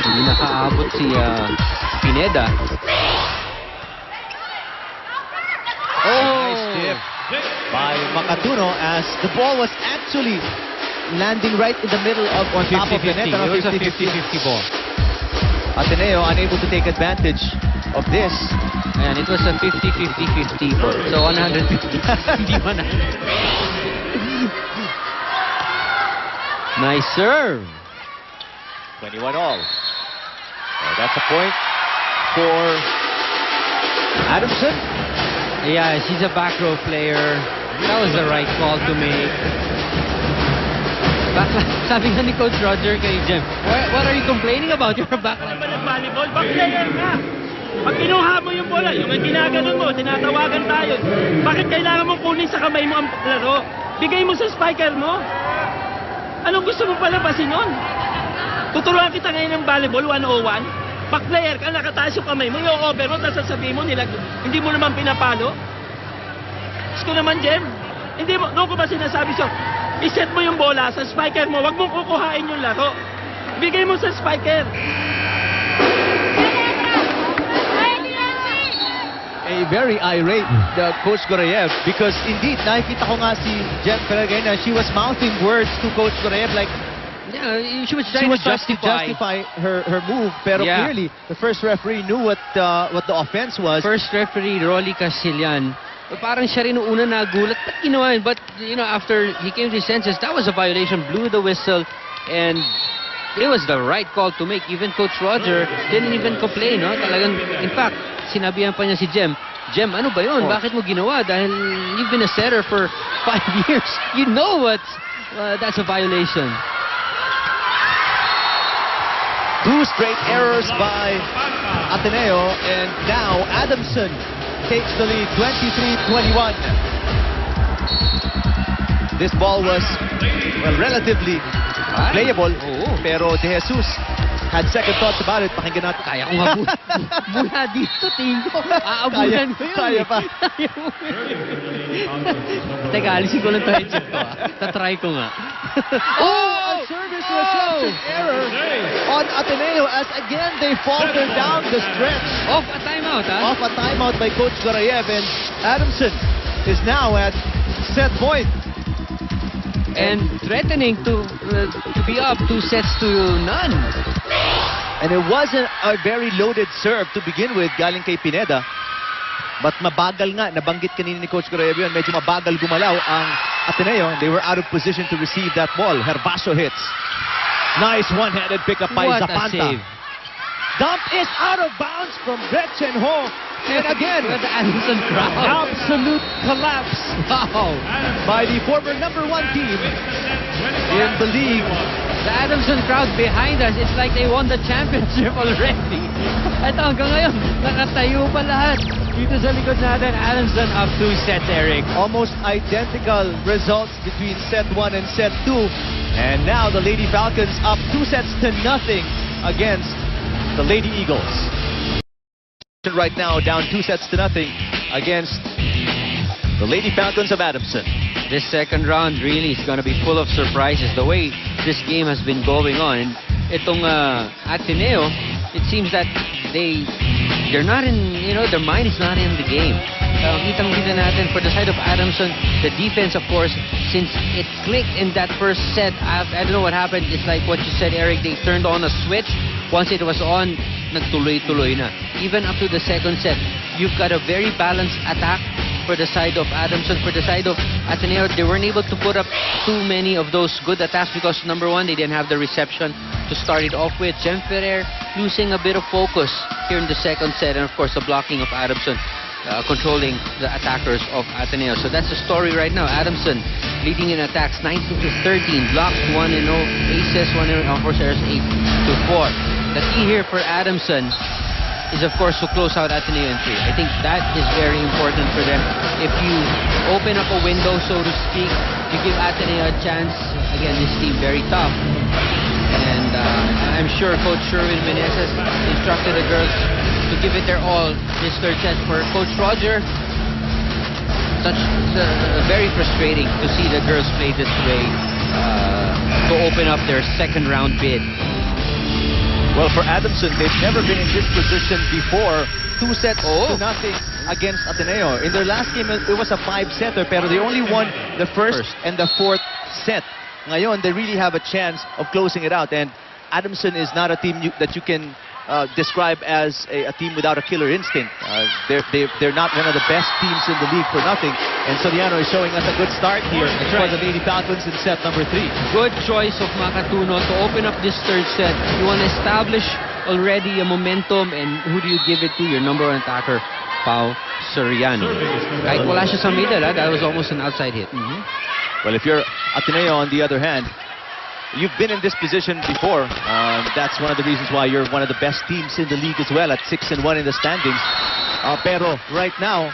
Hindi nakaabot si Pineda. Nice tip by Makatuno as the ball was actually landing right in the middle of on top of the net. It was a 50-50 ball. Ateneo unable to take advantage of this. And it was a 50-50-50 ball. So 150. Hindi 100. Nice serve. 21 all. that's a point for Adamson. Yeah, she's a back row player. That was the right call to make. Sabi nga ni Coach Roger kay Jem, what are you complaining about? You're a backline. Volleyball, back player ka. Pag kinuha mo yung bola, yung ginaganon mo, tinatawagan tayo. Bakit kailangan mong kunin sa kamay mo ang laro? Bigay mo sa spiker mo. Anong gusto mo palabasin nun? Tuturuan kita ngayon ng volleyball 101. Back player ka, nakataas yung kamay mo, yung over mo, tapos sasabihin mo nila, hindi mo naman pinapalo. Gusto naman, Jem. Hindi mo, noon ko ba sinasabi siya, iset mo yung bola sa spiker mo, wag mong kukuhain yung laro. Bigay mo sa spiker. A very irate Coach Gorayev because indeed, nakikita ko nga si Jem Ferreira, she was mouthing words to Coach Gorayev like, yeah, she was trying to justify her move, pero clearly the first referee knew what the offense was. First referee, Rolly Casillan, parang siya rin una nagulat. Ba't ginawa yun? But, you know, after he came to his senses, that was a violation, blew the whistle, and it was the right call to make. Even Coach Roger didn't even complain, no? Talagang, in fact, sinabihan pa niya si Jem, Jem, ano ba yun? Bakit mo ginawa? Dahil you've been a setter for 5 years. You know what? That's a violation. 2 straight errors by Ateneo, and now Adamson takes the lead, 23-21. This ball was, well, relatively playable, pero De Jesus had second thoughts about it. Pakinggan natin. Kaya ko nga mula dito, tingin ko. Aabunan ko yun. Kaya pa. Teka, alisin ko lang tayo dito. Tatry ko nga. A service reception error on Ateneo as again they falter down the stretch. Off a timeout, ha? Off a timeout by Coach Gorayev, and Adamson is now at set point. And threatening to be up 2 sets to none. And it wasn't a very loaded serve to begin with, galing kay Pineda. But mabagal nga, nabanggit kanina ni Coach Gorayev yun, medyo mabagal gumalaw ang Ateneo. They were out of position to receive that ball. Herbaso hits. Nice one-handed pickup by Zapanta. Save. Dump is out of bounds from Gretchen Ho. And again, the Adamson crowd. Absolute collapse. Wow. By the former #1 team in the league. The Adamson crowd behind us, it's like they won the championship already. Ito, hanggang ngayon, nakatayo pa lahat. Dito sa likod natin, Adamson up 2 sets, Eric. Almost identical results between set 1 and set 2. And now the Lady Falcons up 2 sets to nothing against the Lady Eagles. Right now down 2 sets to nothing against the Lady Falcons of Adamson. This second round really is going to be full of surprises. The way this game has been going on, itong Ateneo, it seems that they're not in, you know, their mind is not in the game. Kitang-kita natin for the side of Adamson, the defense, of course, since it clicked in that first set, I don't know what happened. It's like what you said, Eric, they turned on a switch. Once it was on, nagtuloy-tuloy na. Even up to the second set, you've got a very balanced attack for the side of Adamson. For the side of Ateneo, they weren't able to put up too many of those good attacks because, number one, they didn't have the reception to start it off with. Jem Ferrer losing a bit of focus here in the second set, and of course the blocking of Adamson controlling the attackers of Ateneo. So that's the story right now. Adamson leading in attacks 19-13, blocks 1-0, aces 1-0, forced errors 8-4. The key here for Adamson is, of course, to close out Ateneo in 3. I think that is very important for them. If you open up a window, so to speak, you give Ateneo a chance. Again, this team very tough. And I'm sure Coach Sherwin Meneses instructed the girls to give it their all this third set. For Coach Roger, very frustrating to see the girls play this way to open up their second round bid. Well, for Adamson, they've never been in this position before. 2 sets to nothing against Ateneo. In their last game, it was a 5-setter, pero they only won the first and the 4th set. Ngayon, they really have a chance of closing it out. And Adamson is not a team that you can describe as a team without a killer instinct. They're not one of the best teams in the league for nothing. And Soriano is showing us a good start here for the Lady Falcons in set number 3. Good choice of Makatuno to open up this third set. You want to establish already a momentum, and who do you give it to? Your number one attacker, Pao Soriano. Kahit wala siya sa middle, that was almost an outside hit. Well, if you're Ateneo, on the other hand, you've been in this position before. That's one of the reasons why you're one of the best teams in the league as well, at 6-1 in the standings. Pero right now,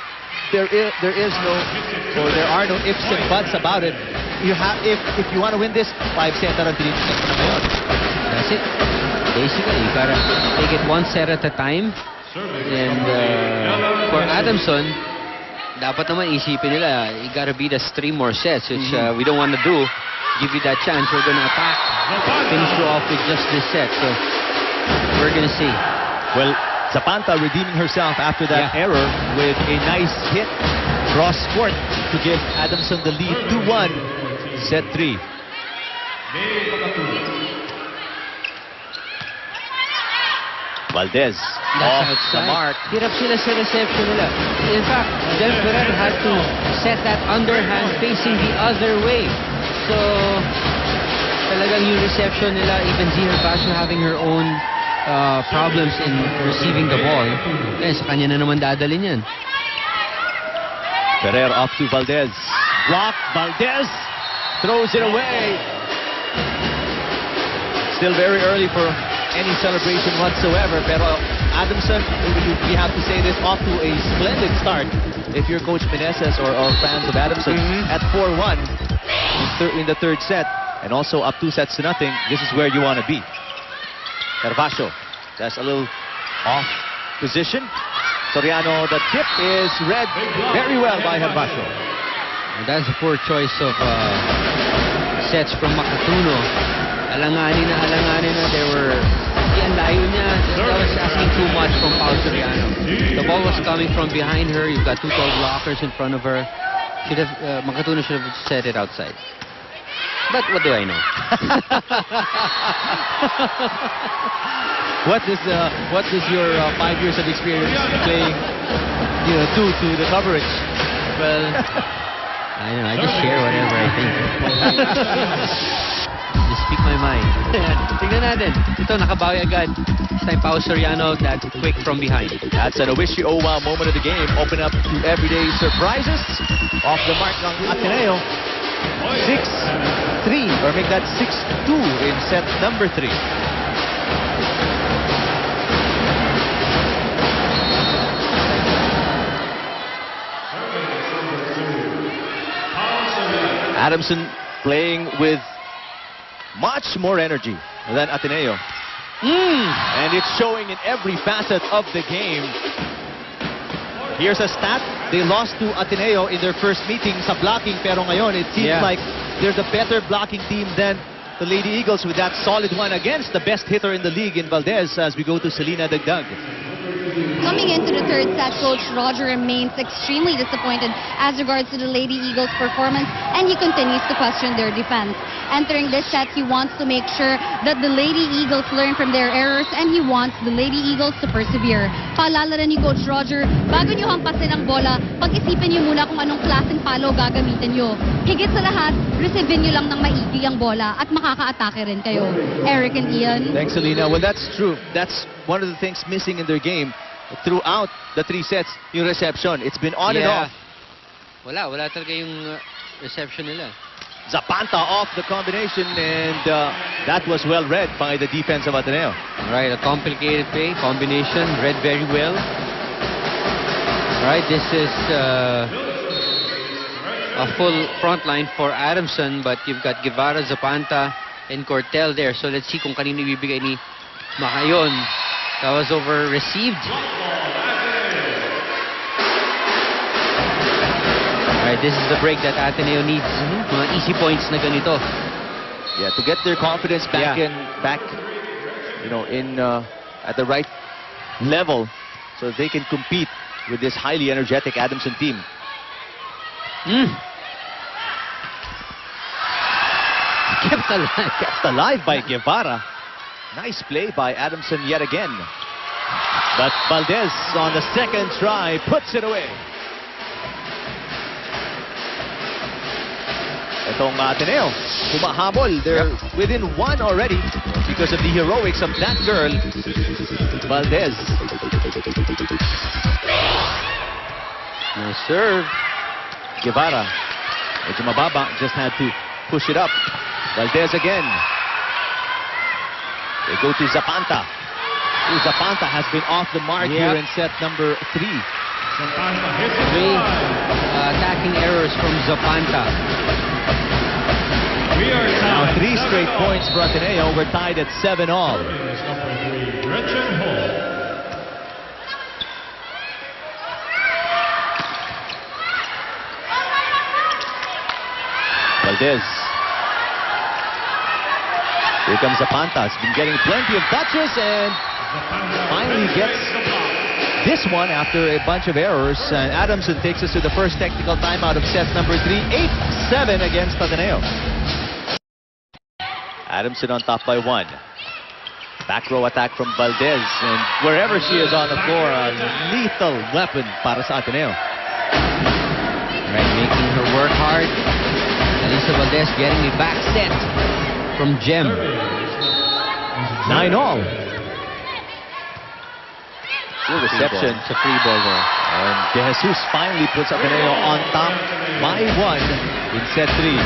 there are no ifs and buts about it. If you want to win this, 5-set ang tinitingnan mo na ngayon. That's it. Basically, you gotta take it one set at a time. And for Adamson, dapat naman isipin nila, you gotta beat us 3 more sets, which we don't want to do. Give you that chance. We're gonna attack, finish you off with just this set. So we're gonna see. Well, Zapanta redeeming herself after that error with a nice hit cross court to give Adamson the lead 2-1, set 3. Valdez off the mark. Hirap sila sa reception nila. In fact, Del Ferrer had to set that underhand facing the other way. So, talagang yung reception nila, even Zihar Basho having her own problems in receiving the ball. Kaya sa kanya na naman dadalhin yan. Ferrer off to Valdez. Block, Valdez throws it away. Still very early for any celebration whatsoever, pero Adamson, we have to say this, off to a splendid start if you're Coach Meneses or fans of Adamson. At 4-1 in the third set, and also up 2-0. This is where you want to be. Hervasio, that's a little off position. Soriano, the tip is read very well by Hervasio. That's a poor choice of sets from Makatuno. Alanganin na. There were, ang layo niya. That was asking too much from Pao Soriano. The ball was coming from behind her. You've got 2 tall blockers in front of her. Makatuno should have set it outside. But what do I know? What does your 5 years of experience playing, do to the coverage? Well, I don't know. I just share whatever I think. Just speak my mind. Tingnan natin. Ito, nakabawi agad. This time, Pao Soriano, that quick from behind. That's an Alyssa Uaap moment of the game. Open up to everyday surprises. Off the mark ng Ateneo. 6-3, or make that 6-2 in set number 3. Adamson playing with much more energy than Ateneo. And it's showing in every facet of the game. Here's a stat. They lost to Ateneo in their first meeting sa blocking, pero ngayon it seems like they're the better blocking team than the Lady Eagles with that solid one against the best hitter in the league in Valdez as we go to Selena Dagdag. Coming into the third set, Coach Roger remains extremely disappointed as regards to the Lady Eagles' performance, and he continues to question their defense. Entering this set, he wants to make sure that the Lady Eagles learn from their errors, and he wants the Lady Eagles to persevere. Paalala rin ni Coach Roger, bago nyo hampasin ang bola, pag-isipin nyo muna kung anong klaseng palo gagamitin nyo. Higit sa lahat, receivein nyo lang ng maigi ang bola at makaka-atake rin kayo. Eric and Ian. Thanks, Selena. Well, that's true. That's one of the things missing in their game. Throughout the 3 sets, yung reception. It's been on and off. Wala talaga yung reception nila. Zapanta off the combination, and that was well read by the defense of Ateneo. Right, a complicated play, combination, read very well. Right, this is a full front line for Adamson, but you've got Guevara, Zapanta, and Cortel there. So let's see kung kanino ibibigay ni Macayon. That was over-received. Alright, this is the break that Ateneo needs. Mga easy points na ganito. Yeah, to get their confidence back at the right level so they can compete with this highly energetic Adamson team. Kept alive by Guevara. Nice play by Adamson yet again. But Valdez on the second try puts it away. Itong Ateneo, humahabol. They're within 1 already. because of the heroics of that girl, Valdez. Nice serve. Guevara. Medyo mababa, just had to push it up. Valdez again. They go to Zapanta. Ooh, Zapanta has been off the mark here in set number 3. Three attacking errors from Zapanta. Now 3 straight points for Ateneo. We're tied at 7-all. Valdez. Here comes Zapanta. He's been getting plenty of touches and finally gets this one after a bunch of errors. And Adamson takes us to the first technical timeout of set number 3. 8-7 against Ateneo. Adamson on top by 1. Back row attack from Valdez. And wherever she is on the floor, a lethal weapon para sa Ateneo. Right, making her work hard. Alyssa Valdez getting a back set from Gem. 9-all. Good reception. It's a free ball there. And De Jesus finally puts Ateneo on top by 1 in set 3.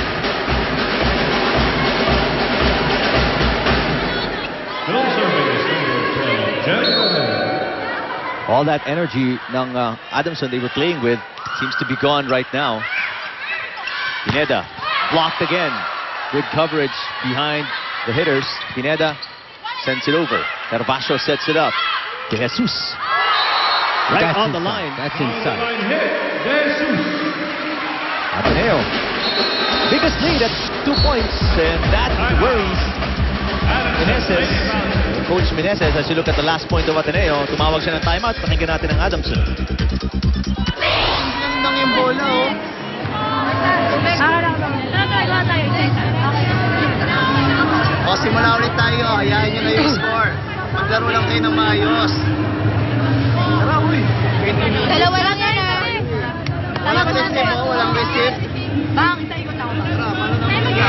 All that energy ng Adamson they were playing with seems to be gone right now. Pineda blocked again. Good coverage behind the hitters. Pineda sends it over. Carvajal sets it up. De Jesus. Right That's on the inside. line. That's inside. Ateneo. Biggest lead at 2 points. And that worries Meneses. Coach Meneses, as you look at the last point of Ateneo, tumawag siya ng timeout. Pakinggan natin ang Adamson. Gandang yung bola, oh. O, simula ulit tayo. Hayaan nyo na yung score. Maglaro lang kayo ng maayos. Tara, uy. Dalawa lang yan, Walang receipt, oh. Walang receipt. Bang, isa ikot ako. Tara, paano na ulit?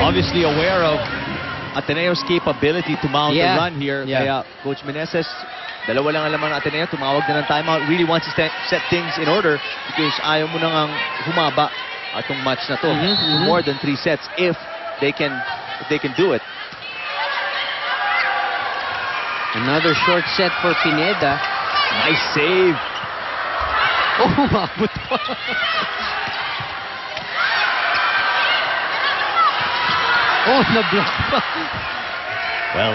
Obviously aware of Ateneo's capability to mount a run here. Yeah. Kaya Coach Meneses, dalawa lang alam ng Ateneo, tumawag na ng timeout. Really wants to set things in order because ayaw mo nang humaba atong match na to. More than 3 sets if they can do it. Another short set for Pineda. Nice save. Oh, mabot pa. Oh, na-block pa. Well,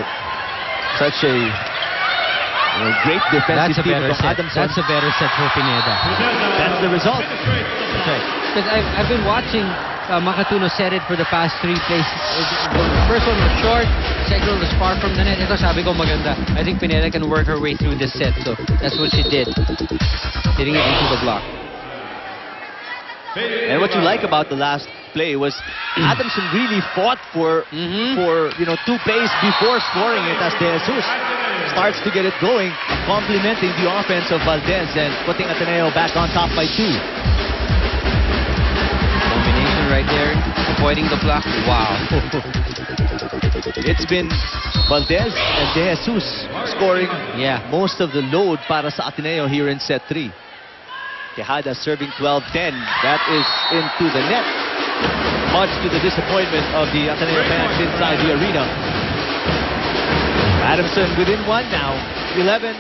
such a great defensive team from Adamson. That's a better set for Pineda. That's the result. That's right. Because I've been watching Makatuno set it for the past 3 plays. The first one was short, second one was far from the net. Ito sabi ko maganda. I think Pineda can work her way through this set. So that's what she did. Hitting it into the block. And what you like about the last play was Adamson really fought for 2 plays before scoring it as De Jesus starts to get it going, complementing the offense of Valdez and putting Ateneo back on top by 2. Combination right there, avoiding the block. Wow. It's been Valdez and De Jesus scoring most of the load para sa Ateneo here in set 3. Tejada serving 12-10. That is into the net. Much to the disappointment of the Ateneo fans inside the arena. Adamson within 1 now. 11,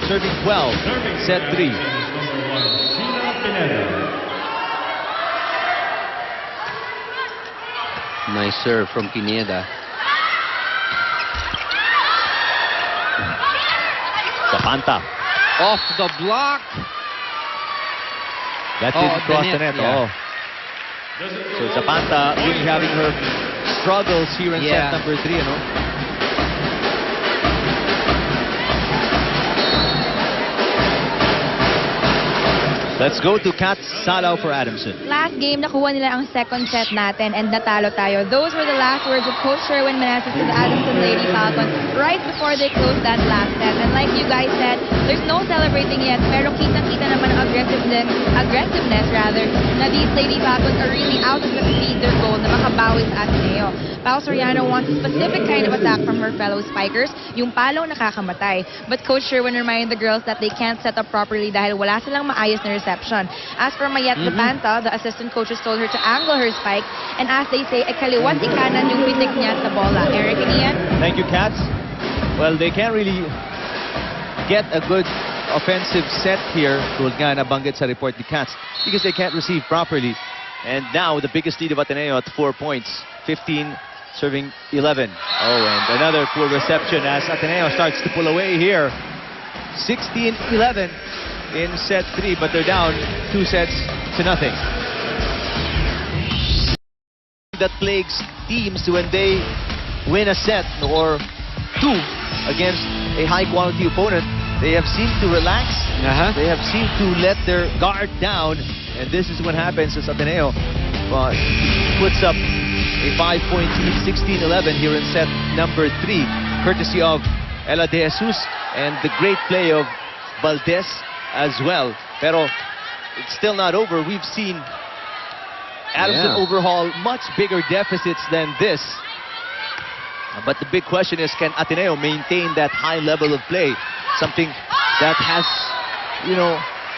serving 12. Set 3. Nice serve from Pineda. Zapanta. Off the block. That didn't cross the net. Yeah. So Zapanta really having her struggles here in set number 3, you know. Let's go to Kat Salaw for Adamson. Last game, nakuha nila ang second set natin and natalo tayo. Those were the last words of Coach Sherwin Meneses to the Adamson Lady Falcons right before they closed that last set. And like you guys said, there's no celebrating yet, pero kitang-kita naman ang aggressiveness na these Lady Falcons are really out to succeed their goal na makabawi sa Ateneo. Pao Soriano wants a specific kind of attack from her fellow spikers, yung palo nakakamatay. But Coach Sherwin reminded the girls that they can't set up properly dahil wala silang maayos na reception. As for Mayet Lapanta, the assistant coaches told her to angle her spike, and as they say, kaliwat ikanan yung pitik niya sa bola. Eric and Ian? Thank you, Cats. Well, they can't really get a good offensive set here, tulad nga nabanggit sa report ni Cats, because they can't receive properly. And now, the biggest lead of Ateneo at 4 points, 15 serving 11. Oh, and another poor reception as Ateneo starts to pull away here. 16-11 in set 3, but they're down 2 sets to nothing. That plagues teams when they win a set or 2 against a high-quality opponent. They have seemed to relax. They have seemed to let their guard down, and this is what happens as Ateneo puts up a 5-point lead, 16-11 here in set number 3, courtesy of Ella De Jesus and the great play of Valdez as well. Pero it's still not over. We've seen Adamson overhaul much bigger deficits than this. But the big question is, can Ateneo maintain that high level of play? Something that has,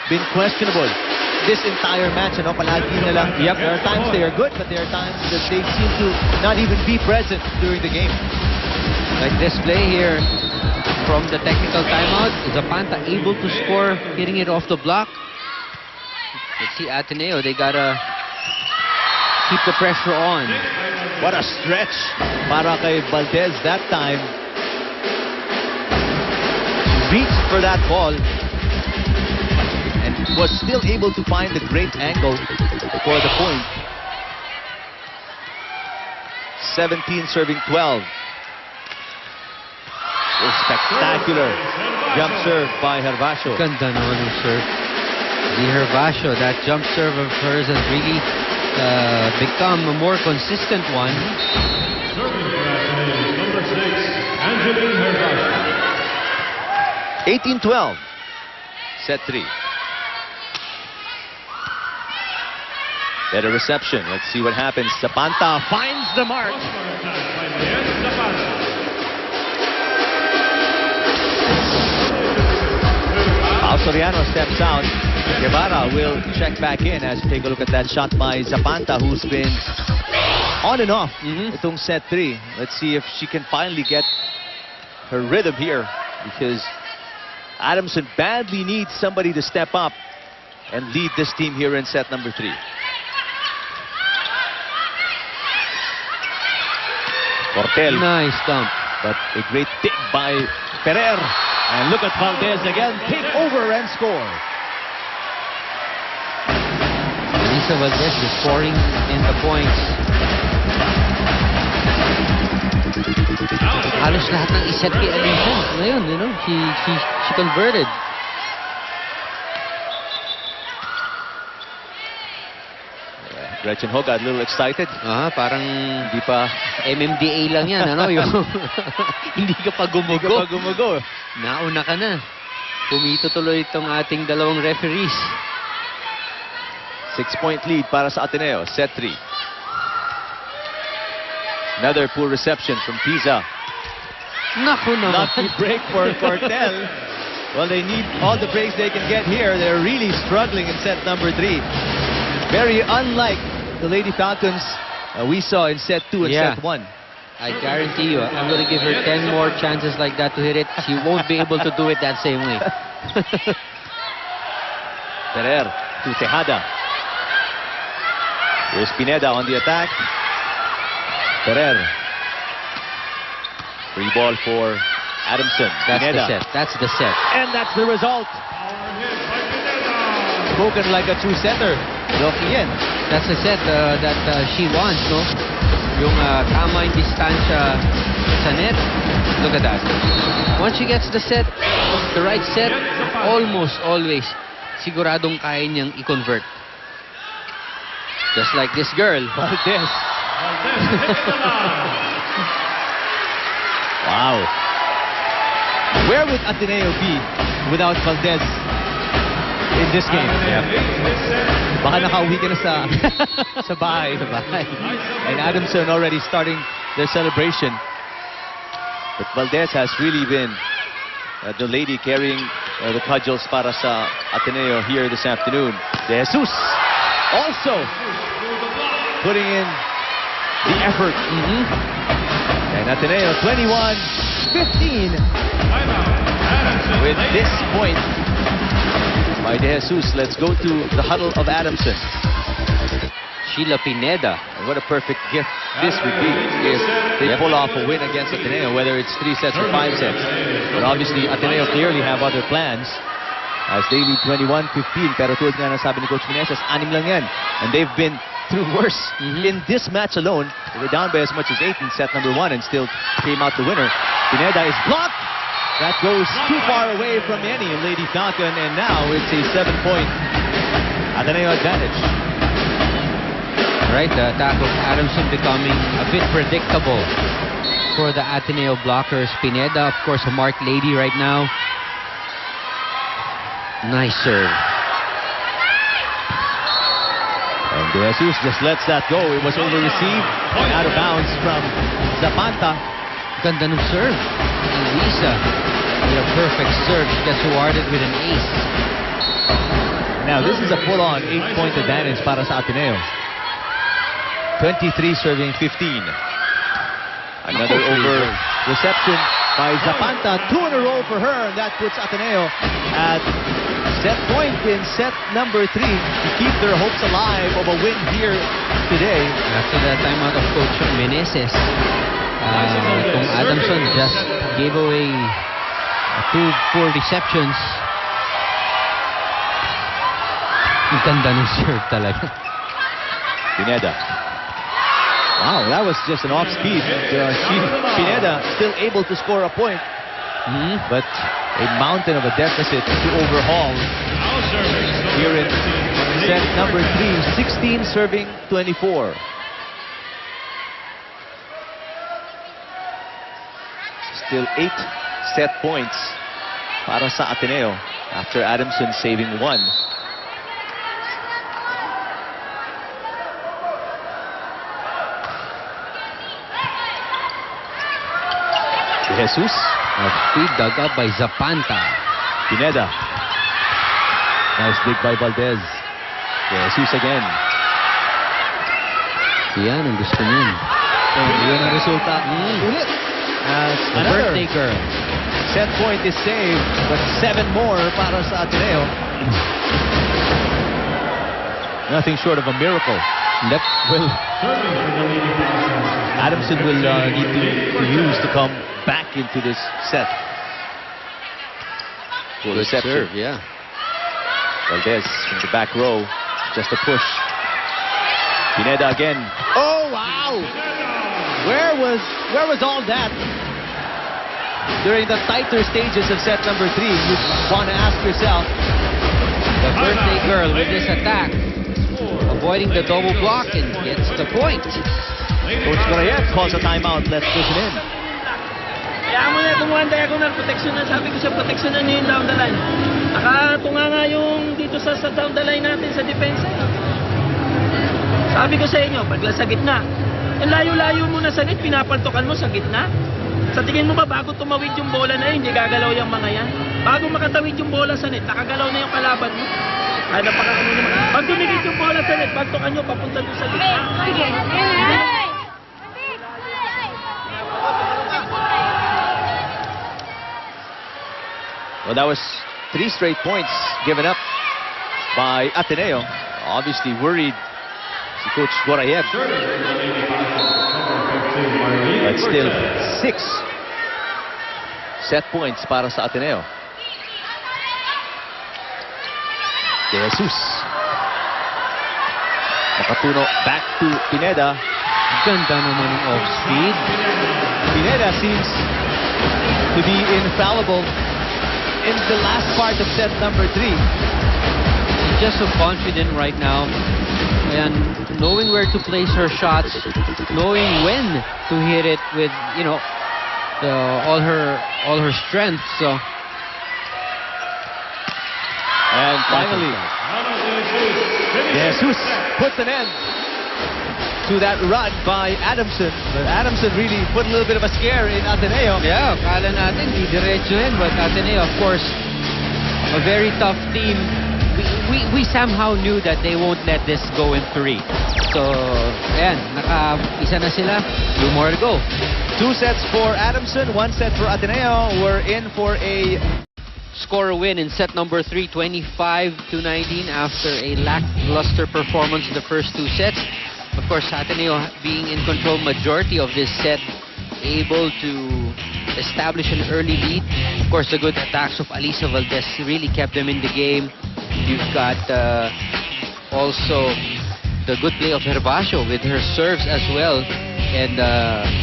been questionable this entire match. Palagi nila. There are times they are good, but there are times that they seem to not even be present during the game. Like this play here from the technical timeout. Zapanta able to score, hitting it off the block. Let's see Ateneo. They gotta keep the pressure on. What a stretch para kay Valdez that time. Reached for that ball and was still able to find a great angle for the point. 17 serving 12. A spectacular jump serve by Hervasio. Ganda naman yung serve. The Hervasio, that jump serve of hers has really become a more consistent one. Serving for Ateneo, number 6, Angeline Hervasio. 18-12. Set 3. Better reception. Let's see what happens. Zapanta finds the mark. Pao Soriano steps out. Guevara will check back in as we take a look at that shot by Zapanta, who's been on and off itong set 3. Let's see if she can finally get her rhythm here, because Adamson badly needs somebody to step up and lead this team here in set number 3. Portel. Nice dump. But a great dig by Ferrer. And look at Valdez again. Take over and score. Alyssa Valdez is scoring in the points. Halos lahat ng iset kay Alyssa ngayon, she converted. Gretchen Ho got a little excited. Parang Hindi pa MMDA lang yan, yung hindi ka pa gumugo. Nauna ka na. Pumito tuloy itong ating dalawang referees. 6-point lead para sa Ateneo. Set 3. Another poor reception from Pisa. Naku naman. Lucky break for Portel. Well, they need all the breaks they can get here. They're really struggling in set number 3. Very unlike the Lady Falcons we saw in set 2 and set 1. I guarantee you, I'm going to give her 10 more chances like that to hit it. She won't be able to do it that same way. Ferrer to Tejada. Here's Pineda on the attack. Ferrer. Free ball for Adamson. That's Pineda. the set. That's the set. And that's the result. Spoken like a true setter. Loki in. That's the set that she wants, no? Yung tama yung distansya sa net. Look at that. Once she gets the set, the right set, almost always, siguradong kaya niyang i-convert. Just like this girl. Valdez. Wow. Where would Ateneo be without Valdez in this game? Baka nakauwi ka na sa bahay. And Adamson already starting their celebration. But Valdez has really been the lady carrying the cudgels para sa Ateneo here this afternoon. De Jesus also putting in the effort. And Ateneo 21-15 with this point by De Jesus. Let's go to the huddle of Adamson. Sheila Pineda. And what a perfect gift this would be if they pull off a win against Ateneo, whether it's 3 sets or 5 sets. But obviously Ateneo clearly have other plans as they lead 21-15. Pero tulad nga ng sabi ni Coach Meneses, 6 lang yan. And they've been through worse. In this match alone, they were down by as much as 8 in set number 1 and still came out the winner. Pineda is blocked. That goes too far away from any Lady Falcon, and now it's a 7-point Ateneo advantage. Right, the attack of Adamson becoming a bit predictable for the Ateneo blockers. Pineda, of course, a marked lady right now. Nice serve. And De Jesus just lets that go. It was over-received and out of bounds from Zapanta. Ganda ng serve. Alyssa with a perfect serve. She gets awarded with an ace. Now, this is a full-on 8-point advantage para sa Ateneo. 23 serving 15. Another over reception by Zapanta. 2 in a row for her, and that puts Ateneo at set point in set number 3 to keep their hopes alive of a win here today. After that timeout of Coach Meneses, kung Adamson just gave away 2 poor receptions. Ang ganda ng serve talaga. Pineda. Wow, that was just an off-speed. Pineda still able to score a point. But a mountain of a deficit to overhaul here in set number 3. 16 serving 24. Still 8 set points para sa Ateneo after Adamson saving 1. Jesus. A speed dug up by Zapanta. Pineda. Nice dig by Valdez. Jesus again. Yan ang gusto niyan. Yun ang resulta. Ulit. As another birthday girl. set point is saved, but 7 more para sa Ateneo. Nothing short of a miracle. Yep. Well, Adamson will need to use to come back into this set. Full reception. Yeah. Valdez from the back row. Just a push. Pineda again. Oh, wow! Where was all that? During the tighter stages of set number 3, you want to ask yourself. The birthday girl with this attack. Avoiding the double block and gets the point. Coach Correa calls a timeout. Let's listen in. Kaya mo na kumuha tayo ako ng protection na. Sabi ko siya, protection na niyo yung down the line. Nakatunga nga yung dito sa down the line natin sa depensa. Sabi ko sa inyo, pagla sa gitna. Yung layo-layo mo na sa net, pinapaltokan mo sa gitna. Sa tingin mo ba, bago tumawid yung bola na yun, hindi gagalaw yung mga yan? Bago makatawid yung bola sa net, nakagalaw na yung kalaban mo. Ay, napaka-ano naman. Pag dumigit yung bola sa net, pagtokan nyo, papunta doon sa gitna. Well, that was 3 straight points given up by Ateneo. Obviously worried si Coach Gorayev. But still 6 set points para sa Ateneo. De Jesus. Nakatuno back to Pineda. Ganda naman ng off-speed. Pineda seems to be infallible in the last part of set number 3. She's just so confident right now. And knowing where to place her shots, knowing when to hit it with, you know, all her strength. So. And finally, Jesus puts an end to that run by Adamson. But Adamson really put a little bit of a scare in Ateneo. Yeah, kala natin didiretsuhin, but Ateneo, of course, a very tough team. We somehow knew that they won't let this go in 3. So, ayan, naka-isa na sila. 2 more to go. 2 sets for Adamson, 1 set for Ateneo. We're in for a Score a win in set number 3, 25-19 after a lackluster performance in the first 2 sets. Of course, Ateneo being in control majority of this set, able to establish an early lead. Of course, the good attacks of Alyssa Valdez really kept them in the game. You've got also the good play of Gervasio with her serves as well. And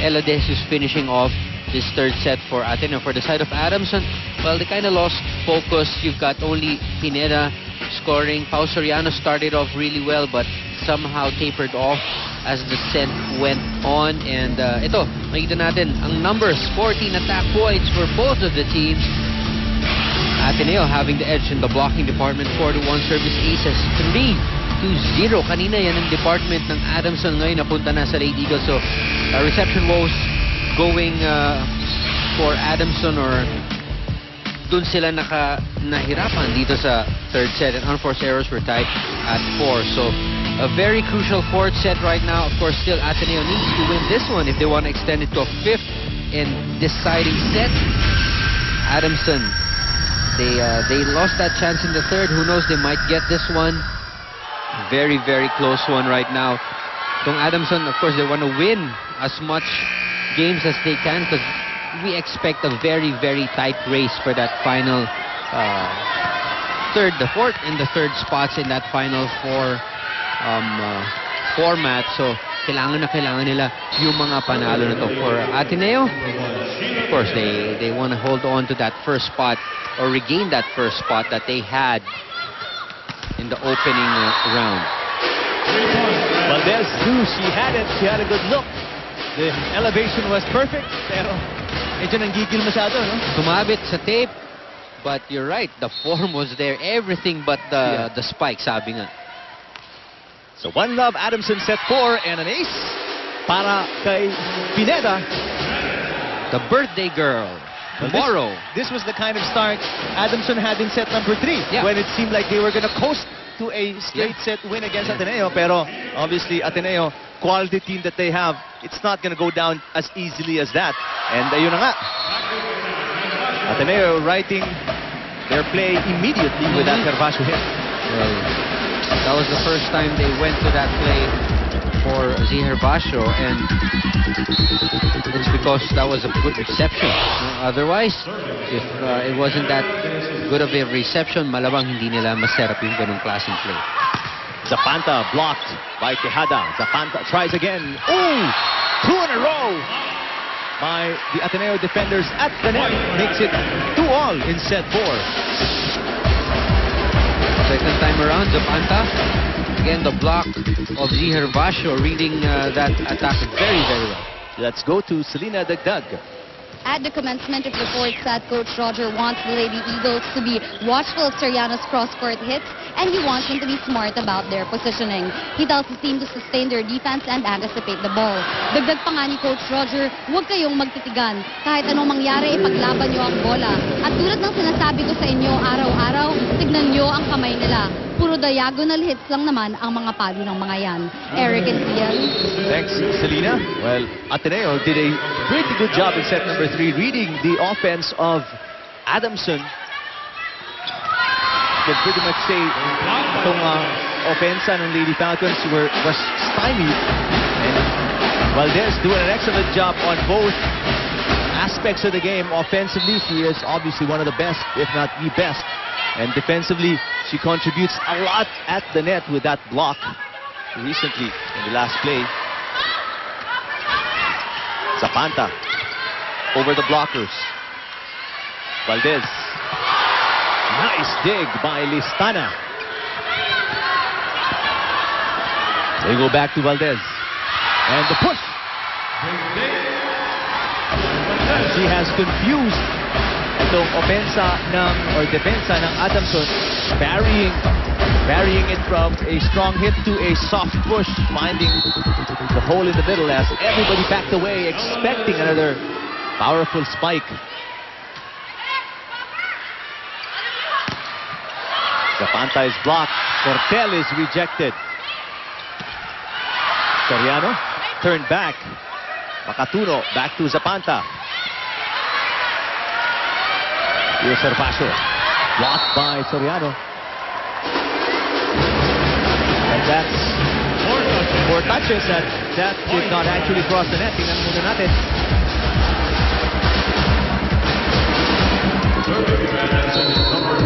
Ella is finishing off this 3rd set for Ateneo. For the side of Adamson, well, they kind of lost focus. You've got only Pineda scoring. Pao Soriano started off really well, but somehow tapered off as the set went on. And ito, makita natin ang numbers, 14 attack points for both of the teams. Ateneo having the edge in the blocking department, 4-1 service aces, 3-0. Kanina yan ang department ng Adamson, ngayon napunta na sa Lady Eagles. So reception woes going for Adamson, or dun sila nahirapan dito sa 3rd set, and unforced errors were tied at 4. So a very crucial 4th set right now. Of course, still Ateneo needs to win this one if they want to extend it to a 5th and deciding set. Adamson, they lost that chance in the 3rd. Who knows, they might get this one. Very, very close one right now. Tong Adamson, of course, they want to win as much games as they can, because we expect a very, very tight race for that final 3rd, the 4th, and the 3rd spots in that final 4 format. So kailangan nila yung mga panalo na to. For Ateneo, of course, they want to hold on to that 1st spot, or regain that 1st spot that they had in the opening round. Valdez too, she had it. She had a good look. The elevation was perfect, pero medyo nanggigil masyado, no? Tumabit sa tape, but you're right, the form was there. Everything but the spike, sabi nga. So 1-0 Adamson set 4, and an ace para kay Pineda. The birthday girl. Tomorrow. This was the kind of start Adamson had in set number 3, when it seemed like they were going to coast to a straight set win against Ateneo. Pero obviously Ateneo, quality team that they have, it's not going to go down as easily as that. And ayun na nga, Ateneo writing their play immediately with that Gervasio hit. Well, that was the first time they went to that play for Gervasio, and it's because that was a good reception. Otherwise, if it wasn't that good of a reception, malabang hindi nila maserap yung ganung klaseng play. Zapanta blocked by Tejada. Zapanta tries again. Ooh! 2 in a row by the Ateneo defenders at the net. Makes it 2-all in set 4. Second time around, Zapanta. Again, the block of Gervasio, reading that attack very, very well. Let's go to Selena Dagdag. At the commencement of the 4th set, Coach Roger wants the Lady Eagles to be watchful of Soriano's cross-court hits, and he wants them to be smart about their positioning. He tells the team to sustain their defense and anticipate the ball. Dagdag pa nga ni Coach Roger, huwag kayong magtitigan. Kahit anong mangyari, ipaglaban nyo ang bola. At tulad ng sinasabi ko sa inyo araw-araw, tignan nyo ang kamay nila. Puro diagonal hits lang naman ang mga palo ng mga yan. Eric and Ian. Thanks, Selena. Well, Ateneo did a pretty good job in set number 3, reading the offense of Adamson. You can pretty much say itong offensa ng Lady Falcons was stymied. And Valdez doing an excellent job on both aspects of the game. Offensively, she is obviously one of the best, if not the best. And defensively, she contributes a lot at the net with that block recently in the last play. Zapanta over the blockers. Valdez Nice dig by Listana. They go back to Valdez. And the push. And she has confused itong depensa ng Adamson, varying it from a strong hit to a soft push, finding the hole in the middle as everybody backed away, expecting another powerful spike. Zapanta is blocked. Cortel is rejected. Soriano turned back. Makatuno back to Zapanta. Here's Servacio. Blocked by Soriano. And that's 4 touches. That did not actually cross the net. Tingnan muna natin.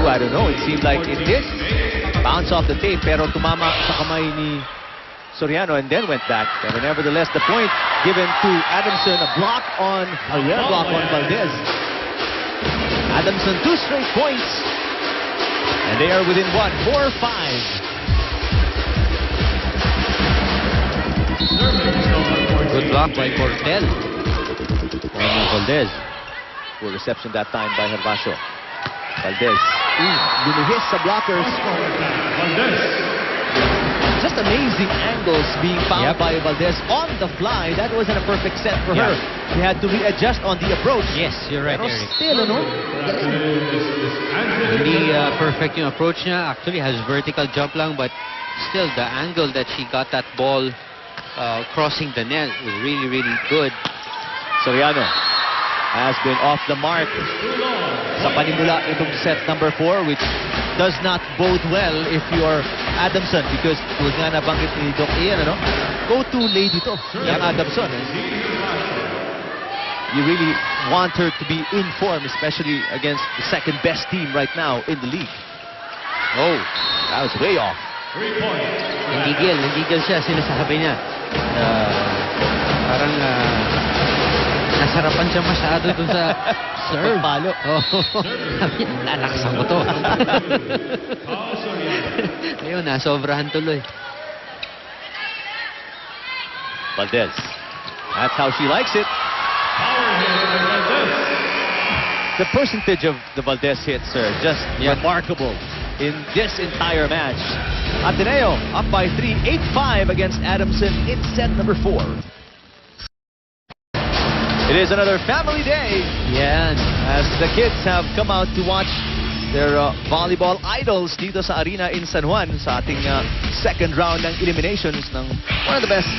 I don't know. It seemed like it did bounce off the tape pero tumama sa kamay ni Soriano and then went back. But nevertheless, the point given to Adamson, a block on Valdez. Adamson 2 straight points. And they are within 4-5. Good block by Cortel. Valdez. Poor reception that time by Herbacio. Valdez. Lumihis sa blockers. Just amazing angles being found by Valdez on the fly. That wasn't a perfect set for her. She had to readjust on the approach. Yes, you're right, Pero Eric. still, Hindi perfect yung approach niya. Actually has vertical jump lang, but still the angle that she got that ball crossing the net was really, really good. Soriano has been off the mark sa panimula itong set number 4, which does not bode well if you're Adamson, because was nga nabanggit ni Doc Ian, go to lady to yung Adamson. You really want her to be in form, especially against the second best team right now in the league. Oh, that was way off. Nanggigil siya, sinasabi niya. Parang nasarapan siya masyado dun sa serve. Palo. Lalaksan ko to. Ayun, nasobrahan tuloy. Valdez. That's how she likes it. The percentage of the Valdez hits are just remarkable in this entire match. Ateneo up by 3, 8-5 against Adamson in set number 4. It is another family day. Yan. As the kids have come out to watch their volleyball idols dito sa arena in San Juan sa ating second round ng eliminations ng one of the best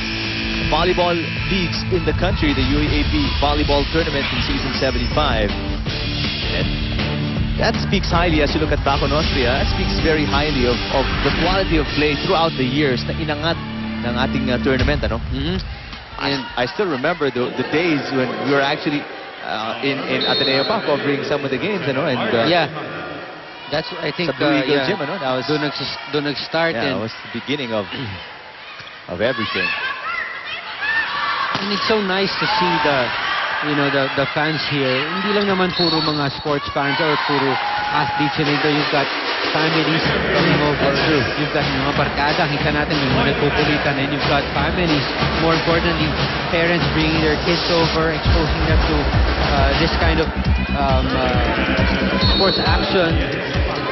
volleyball leagues in the country, the UAAP Volleyball Tournament in season 75. And that speaks highly, as you look at Falcon Austria, that speaks very highly of the quality of play throughout the years na inangat ng ating tournament, And I still remember the days when we were actually in Ateneo pa covering some of the games, And that's I think sa Blue Eagle Gym, That was doon nag-start. Yeah, that was the beginning of everything. And it's so nice to see the fans here. Hindi lang naman puro mga sports fans or puro athletes dito. You've got families coming over. You've got mga barkada. Kita natin yung mga nagpupulitan. And you've got families. More importantly, parents bringing their kids over, exposing them to this kind of sports action.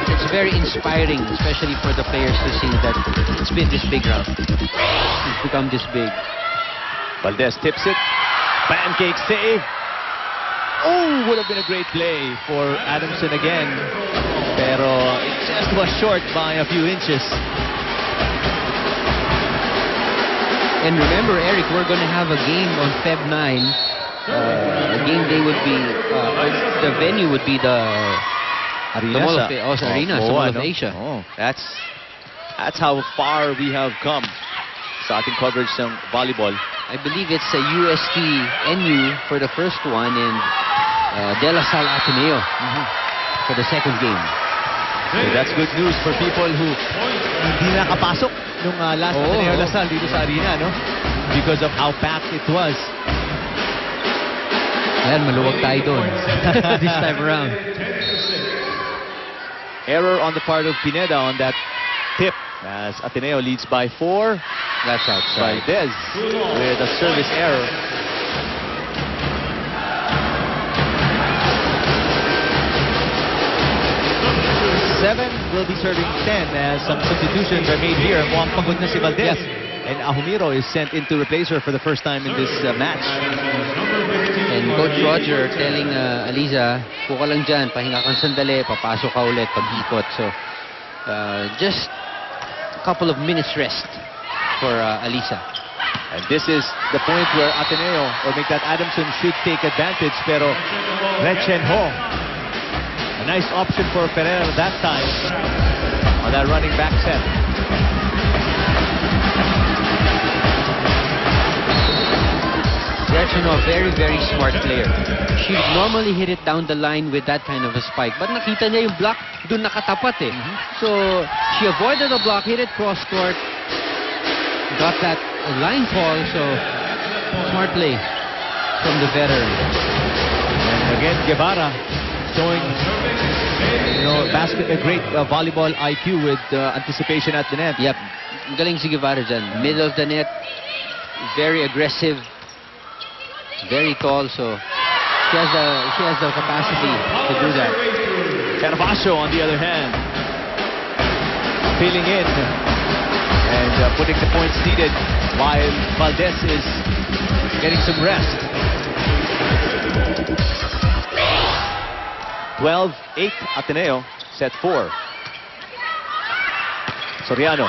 It's very inspiring, especially for the players to see that it's been this big round. It's become this big. Valdez tips it. Pancake save. Oh, would have been a great play for Adamson again. Pero it just was short by a few inches. And remember, Eric, we're going to have a game on Feb 9. Game day would be, the venue would be the Mall of Asia. Oh, that's how far we have come sa ating coverage ng volleyball. I believe it's a UST NU for the first one and De La Salle Ateneo for the second game. Okay, that's good news for people who hindi nakapasok nung last Ateneo La Salle dito sa arena, because of how packed it was. Ayan, maluwag tayo doon this time around. error on the part of Pineda on that tip as Ateneo leads by 4. That's outside. Valdez with a service error. Seven will be serving 10 as some substitutions are made here. Mukhang pagod na si Valdez. And Ahumiro is sent in to replace her for the first time in this match. And Coach Roger telling Alyssa, puka lang dyan, pahinga kang sandali, papasok ka ulit pag-ikot. So, just a couple of minutes rest for Alyssa. And this is the point where Ateneo or make that Adamson should take advantage. Pero Rechen Ho, a nice option for Pereira that time on that running back set. Gretchen, a very, very smart player. She normally hit it down the line with that kind of a spike. But nakita niya yung block, dun nakatapat eh. So, she avoided the block, hit it cross court, got that line call, so smart play from the veteran. And again, Guevara showing, a great volleyball IQ with anticipation at the net. Yep, galing si Guevara dyan. Middle of the net, very aggressive. Very tall, so she has the capacity to do that. Carvacio, on the other hand, filling in and putting the points needed while Valdez is getting some rest. 12-8 Ateneo, set 4. Soriano.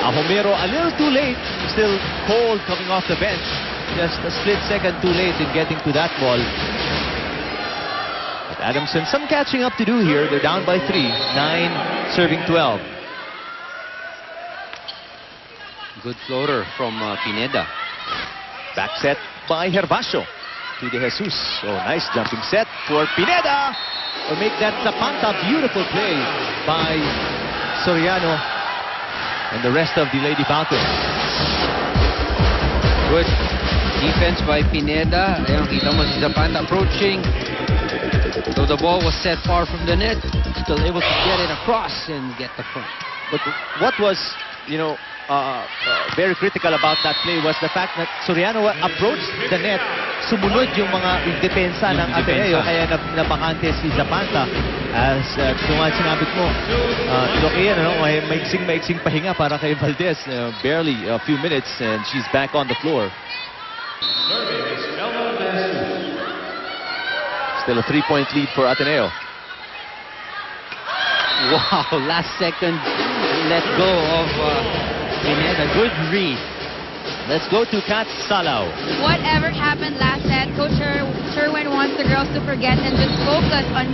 Ahumiro a little too late, still cold coming off the bench. Just a split second too late in getting to that ball. But Adamson, some catching up to do here. They're down by 3, 9 serving 12. Good floater from Pineda. Back set by Herbacio to De Jesus. Oh, nice jumping set for Pineda. To make that Zapanta, beautiful play by Soriano and the rest of the Lady Falcons. Good defense by Pineda. Ayan, kita mo si Zapanta approaching. So the ball was set far from the net. Still able to get it across and get the front. But what was, very critical about that play was the fact that Soriano approached the net, sumunod yung mga depensa ng Ateneo, kaya napakante si Zapanta. As sinabi mo, maiksing pahinga para kay Valdez. Barely a few minutes and she's back on the floor. Still a 3-point lead for Ateneo. Wow, last second let go of Pineda. Good read. Let's go to Kat Salaw. Whatever happened last set, Coach Sherwin wants the girls to forget and just focus on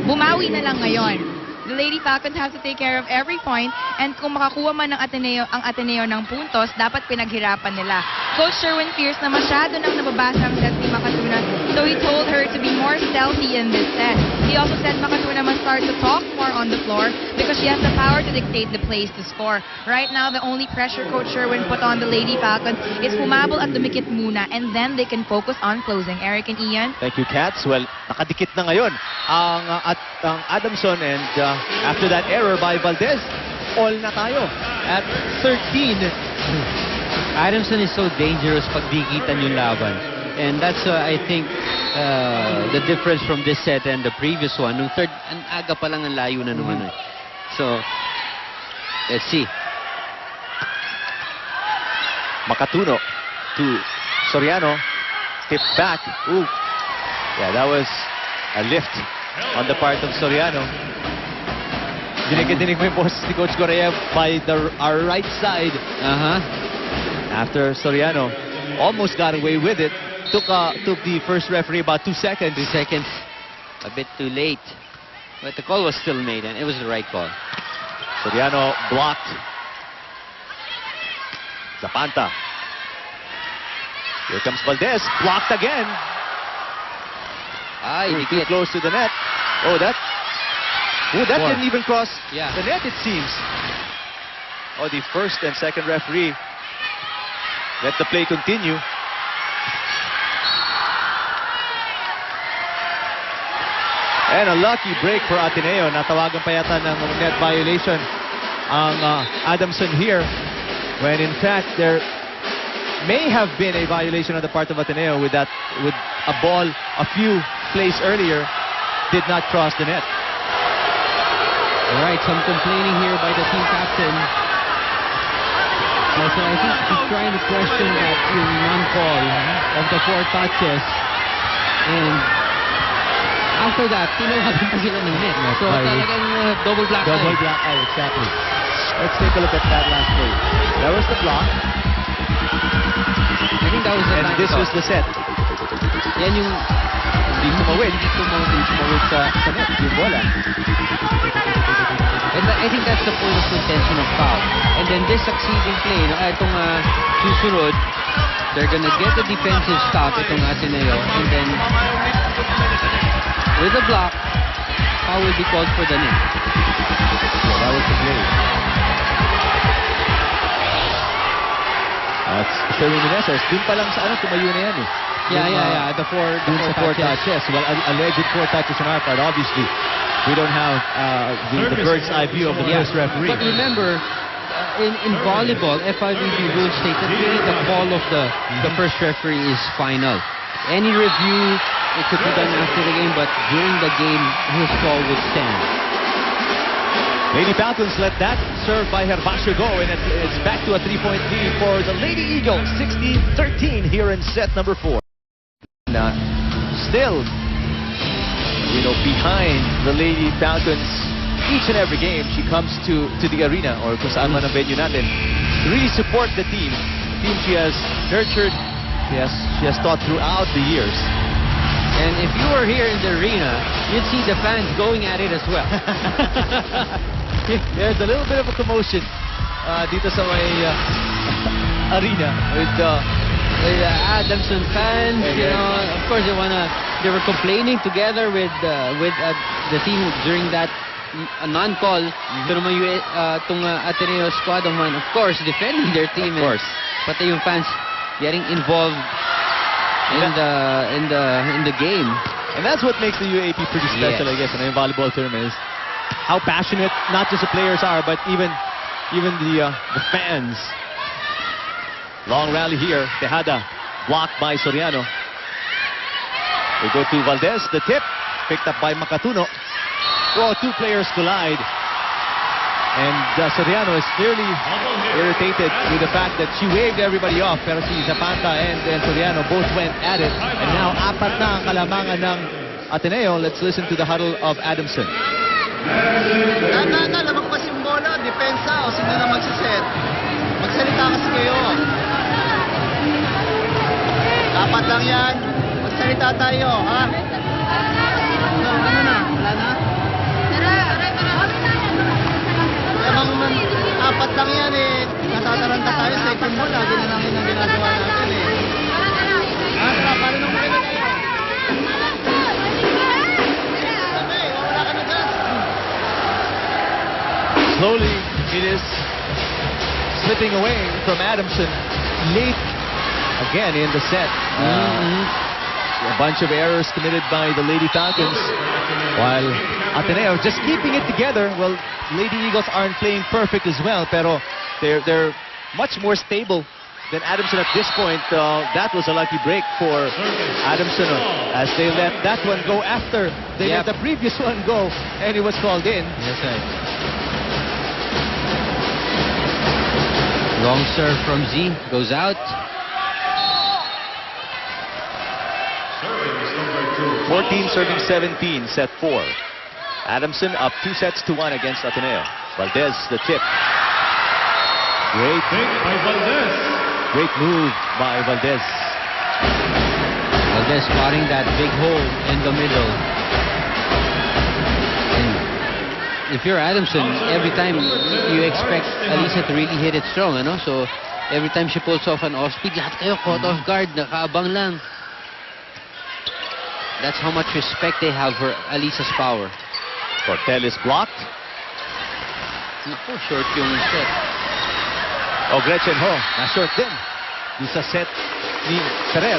bumawi na lang ngayon. The Lady Falcons have to take care of every point, and kung makakuha man ng ang Ateneo ng puntos, dapat pinaghirapan nila. Coach Sherwin fears na masyado nang nababasa ang set ni Makatuna, so he told her to be more stealthy in this set. He also said Makatuna must start to talk more on the floor because she has the power to dictate the plays to score. Right now, the only pressure Coach Sherwin put on the Lady Falcons is humabol at dumikit muna, and then they can focus on closing. Eric and Ian? Thank you, Cats. Well, nakadikit na ngayon ang Adamson, and after that error by Valdez, all na tayo at 13. Adamson is so dangerous pag dikitan yung laban. And that's, I think, the difference from this set and the previous one. Nung third, ang aga pa lang ang layo na naman. So, let's see. Makatuno to Soriano. Step back. Ooh. Yeah, that was a lift on the part of Soriano. Dinig mo yung boses ni Coach Correa by our right side. After Soriano almost got away with it. Took the first referee about 2 seconds. 2 seconds. A bit too late. But the call was still made, and it was the right call. Soriano blocked. Zapanta. Here comes Valdez. Blocked again. Too close to the net. That didn't even cross the net, it seems. The first and second referee let the play continue. And a lucky break for Ateneo. Natawagan pa yata ng net violation ang Adamson here, when in fact there may have been a violation on the part of Ateneo with a ball a few plays earlier did not cross the net. Alright, some complaining here by the team captain. So I think he's trying to question that yung non-call of the 4 touches. And after that, tinawagan pa sila ng net. So talagang double black eye. Double black eye, exactly. Let's take a look at that last play. That was the block. I think that was the and this was the set. Yan yung hindi tumawid sa net, yung bola. And I think that's the point of contention of foul. And then this succeeding play, itong susunod, they're gonna get the defensive stop, itong Ateneo, and then with the block, foul will be called for the net. Yeah, that was the play. That's Sherwin Meneses. Dun pa lang sa tumayo na yan eh. Yeah. The four touches. Well, alleged 4 touches on our part, obviously. We don't have the bird's eye view of the first referee. But remember, in volleyball, FIVB rules state that really the call of the first referee is final. Any review, it could be done after the game, but during the game, his call would stand. Lady Falcons let that serve by Herbacio go, and it's back to a 3-point lead for the Lady Eagles, 16-13 here in set number 4. Still, behind the Lady Falcons, each and every game she comes to the arena or kung saan man ang venue natin to really support the team. The team she has nurtured, she has taught throughout the years. And if you were here in the arena, you'd see the fans going at it as well. There's a little bit of a commotion dito sa may arena with Adamson fans. Of course they were complaining together with the team during that non-call. Pero itong Ateneo squad naman, of course, defending their team. Of course. Pati yung fans getting involved in the game. And that's what makes the UAP pretty special, I guess, in a volleyball tournament, is how passionate not just the players are, but even the fans. Long rally here. Tejada blocked by Soriano. We go to Valdez. The tip picked up by Makatuno. Oh, 2 players collide. And Soriano is clearly irritated with the fact that she waved everybody off. Pero si Zapata and Soriano both went at it. And now 4 na ang kalamangan ng Ateneo. Let's listen to the huddle of Adamson. Lamagpas yung bola, depensa, o sino na magsiset. Magsalita kasi kayo. Dapat lang yan. Magsalita tayo, ha? Ano na? Wala na? Lamang 4 lang yan eh. Natataranta tayo sa ipin mo. Lagi na namin ang ginagawa natin eh. Paano nung mga kayo? Wala ka na dyan. Slowly, it is slipping away from Adamson late again in the set. A bunch of errors committed by the Lady Falcons, while Ateneo just keeping it together. Well, Lady Eagles aren't playing perfect as well, pero they're much more stable than Adamson at this point. That was a lucky break for Adamson as they let that one go after they let the previous one go, and it was called in. Yes, sir. Long serve from Z goes out. 14 serving 17, set 4. Adamson up 2-1 against Ateneo. Valdez, the tip. Great move by Valdez. Valdez spotting that big hole in the middle. And if you're Adamson, every time you expect Alyssa to really hit it strong, So every time she pulls off an off-speed, lahat kayo caught off guard, nakaabang lang. That's how much respect they have for Alyssa's power. Cortel is blocked. Naku, short yung set. Oh, Gretchen Ho, na-short din. Di sa set ni Ferrer.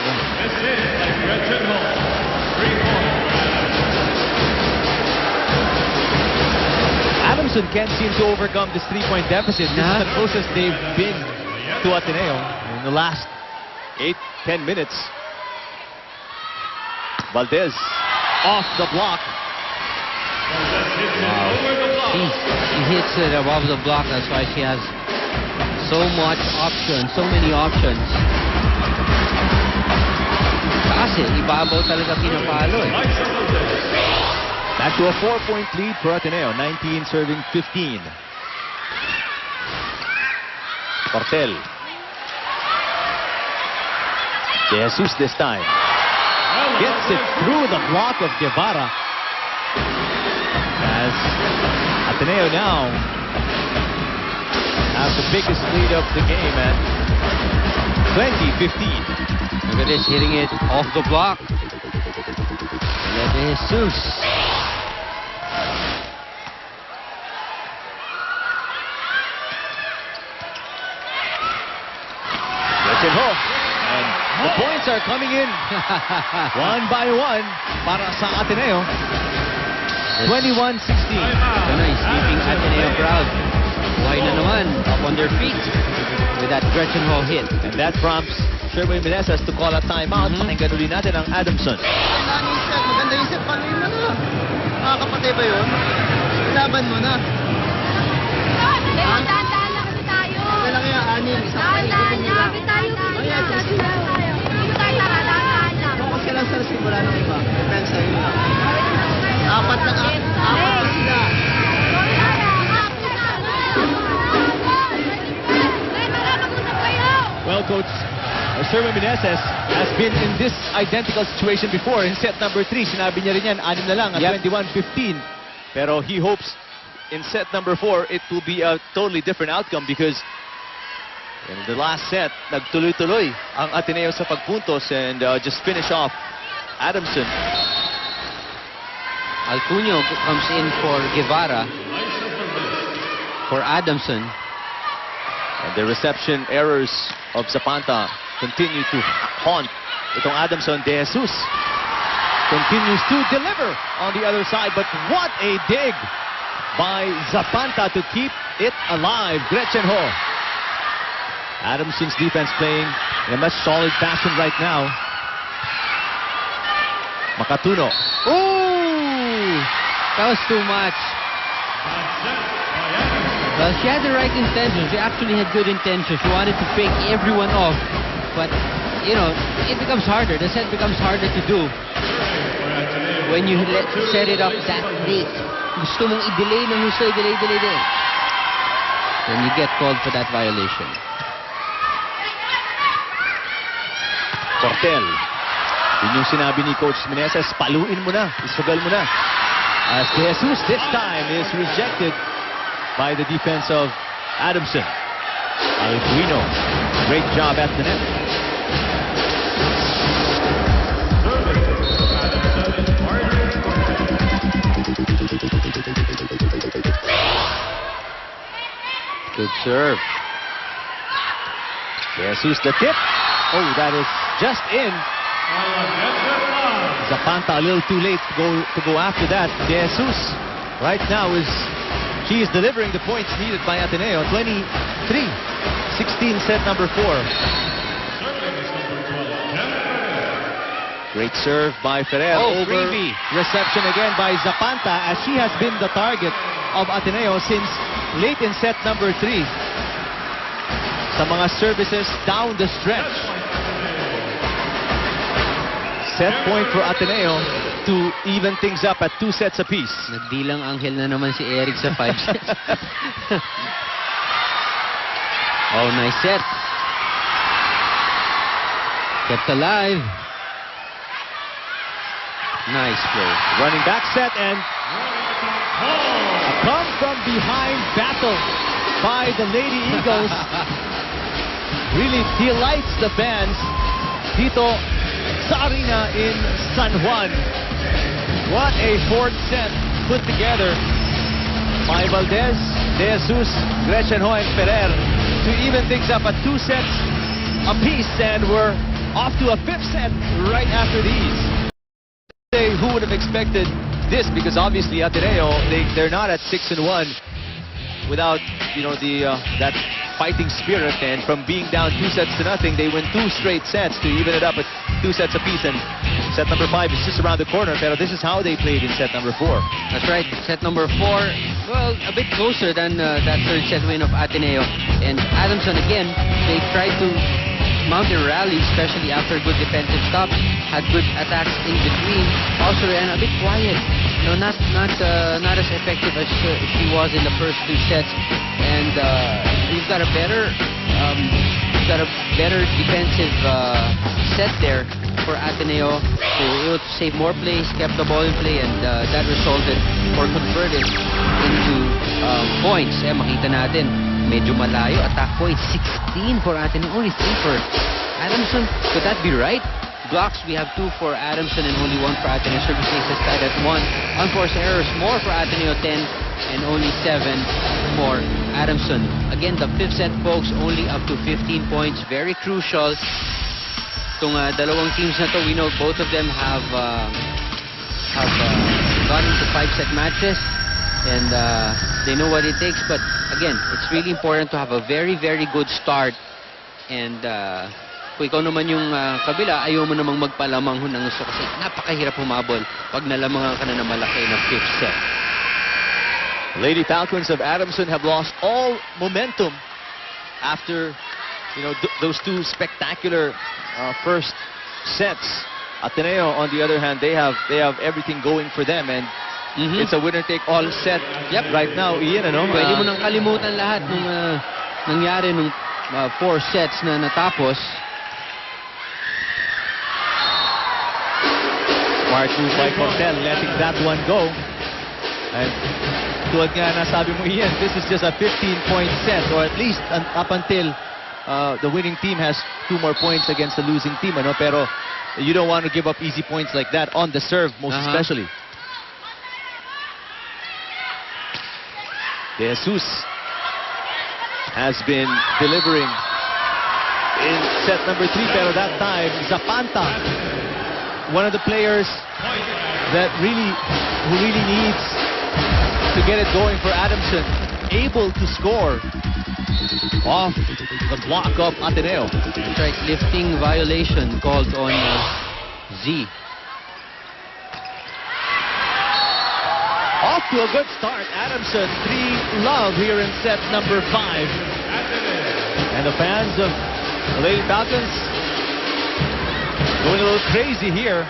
Adamson can't seem to overcome this 3-point deficit. This is the closest they've been to Ateneo in the last 8-10 minutes. Valdez off the block. She hits it above the block. That's why she has so many options. Kasi ibabaw talaga pinapalo eh. Back to a 4-point lead for Ateneo. 19 serving 15. Cortel. De Jesus this time. Gets it through the block of Guevara. As Ateneo now has the biggest lead of the game at 20-15. Look at this, hitting it off the block. De Jesus. And the points are coming in one by one para sa Ateneo. 21-16. So nice, keeping Ateneo crowd. Why na naman, up on their feet with that Gretchen Hall hit. And that prompts Sherwin Meneses to call a timeout. Pakinggan ulit natin ang Adamson. Maganda yung set. Paano yun na? Makakapatay ba yun? Laban mo na. Dahan-dahan lang kasi tayo. Kaya lang yung anim. Dahan-dahan lang. Dahan-dahan lang. Focus ka lang sa simula ng iba. Depends sa'yo lang. Apat na sila. Well, Coach, Sherwin Meneses has been in this identical situation before in set number 3. Sinabi niya rin yan, 6 na lang at 21-15. Pero he hopes in set number 4 it will be a totally different outcome because in the last set, nagtuloy-tuloy ang Ateneo sa pagpuntos and just finish off Adamson. Alcunio comes in for Guevara. For Adamson. And the reception errors of Zapanta continue to haunt itong Adamson. De Jesus continues to deliver on the other side, but what a dig by Zapanta to keep it alive. Gretchen Ho. Adamson's defense playing in a much solid fashion right now. Makatuno. Ooh! That was too much. Well, she had the right intentions. She actually had good intentions. She wanted to pick everyone off. But, you know, it becomes harder. The set becomes harder to do when you set it up that late. Gusto mong i-delay ng gusto, delay. Then you get called for that violation. Cortel. Yun yung sinabi ni Coach Meneses, paluin mo na, isugal mo na. As De Jesus this time is rejected by the defense of Adamson. Alcuino, great job at the net. Good serve. De Jesus the tip. Oh, that is just in. Zapanta a little too late to go after that. De Jesus right now she is delivering the points needed by Ateneo. 23-16 set number 4. Great serve by Ferrer. Over freebie. Reception again by Zapanta as she has been the target of Ateneo since late in set number 3. Sa mga services down the stretch. Set point for Ateneo to even things up at 2 sets apiece. Nagdilang anghel na naman si Eric sa 5 sets. Oh, nice set. Kept alive. Nice play. Running back set and a come from behind battle by the Lady Eagles. Really delights the fans dito sa arena in San Juan. What a fourth set put together by Valdez, De Jesus, Gretchen Ho, and Ferrer to even things up at 2 sets apiece, and we're off to a 5th set right after these. Who would have expected this? Because obviously Ateneo, they're not at 6-1 without, you know, that fighting spirit. And from being down 2-0, they win 2 straight sets to even it up at 2 sets apiece. And set number 5 is just around the corner. Pero this is how they played in set number 4. That's right. Set number 4, well, a bit closer than that third set win of Ateneo. And Adamson, again, they tried to mount a rally, especially after good defensive stops. Had good attacks in between. Also ran a bit quiet. You know, not as effective as she was in the first 2 sets. And you've got a better defensive set there for Ateneo. They were able to save more plays, kept the ball in play, and that resulted or converted into points. Makita natin, medyo malayo. Attack points, 16 for Ateneo, only 3 for Adamson. Could that be right? Blocks, we have 2 for Adamson and only 1 for Ateneo. Service aces tied at 1. Unforced errors, more for Ateneo, 10, and only 7 for Adamson. Again, the 5th set, folks, only up to 15 points. Very crucial. Itong dalawang teams na to, we know both of them have gone into 5-set matches, and they know what it takes. But again, it's really important to have a very, very good start. And kung ikaw naman yung kabila, ayaw mo namang magpalamang ng gusto kasi napakahirap humabol pag nalamangan ka na malaki na 5th set. Lady Falcons of Adamson have lost all momentum after, you know, those 2 spectacular first sets. Ateneo, on the other hand, they have everything going for them, and it's a winner-take-all set. Yep. Right now, Ian, ano? Pwede mo nang kalimutan lahat nung nangyari nung 4 sets na natapos. Smart move by Cortel, letting that one go. And tulad nga nasabi mo, Ian, this is just a 15-point set, or at least up until the winning team has 2 more points against the losing team, ano? Pero you don't want to give up easy points like that on the serve, most especially. De Jesus has been delivering in set number 3, pero that time, Zapanta, one of the players that who really needs to get it going for Adamson, able to score off the block of Ateneo. That's right, lifting violation called on Z. Off to a good start, Adamson 3-love here in set number 5. And the fans of the Lady Falcons going a little crazy here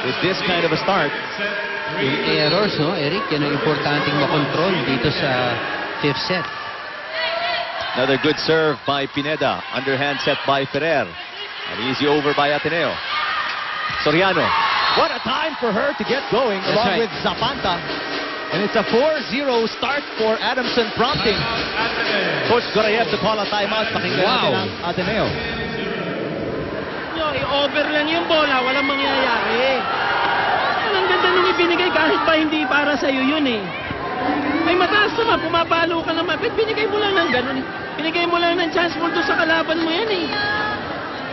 with this kind of a start. Yung errors, no, Eric, yan ang importanteng makontrol dito sa 5th set. Another good serve by Pineda. Underhand set by Ferrer. An easy over by Ateneo. Soriano. What a time for her to get going. That's along right. with Zapanta. And it's a 4-0 start for Adamson, prompting Coach Gorayev to call a timeout. Pakinggan natin ang Ateneo. I-over lang yung bola, walang mangyayari. Ang ganda nung ibinigay kahit pa hindi para sa'yo yun eh. Ay mataas naman, pumapalo ka naman. But binigay mo lang ng ganun eh. Binigay mo lang ng chance mo doon sa kalaban mo yan eh.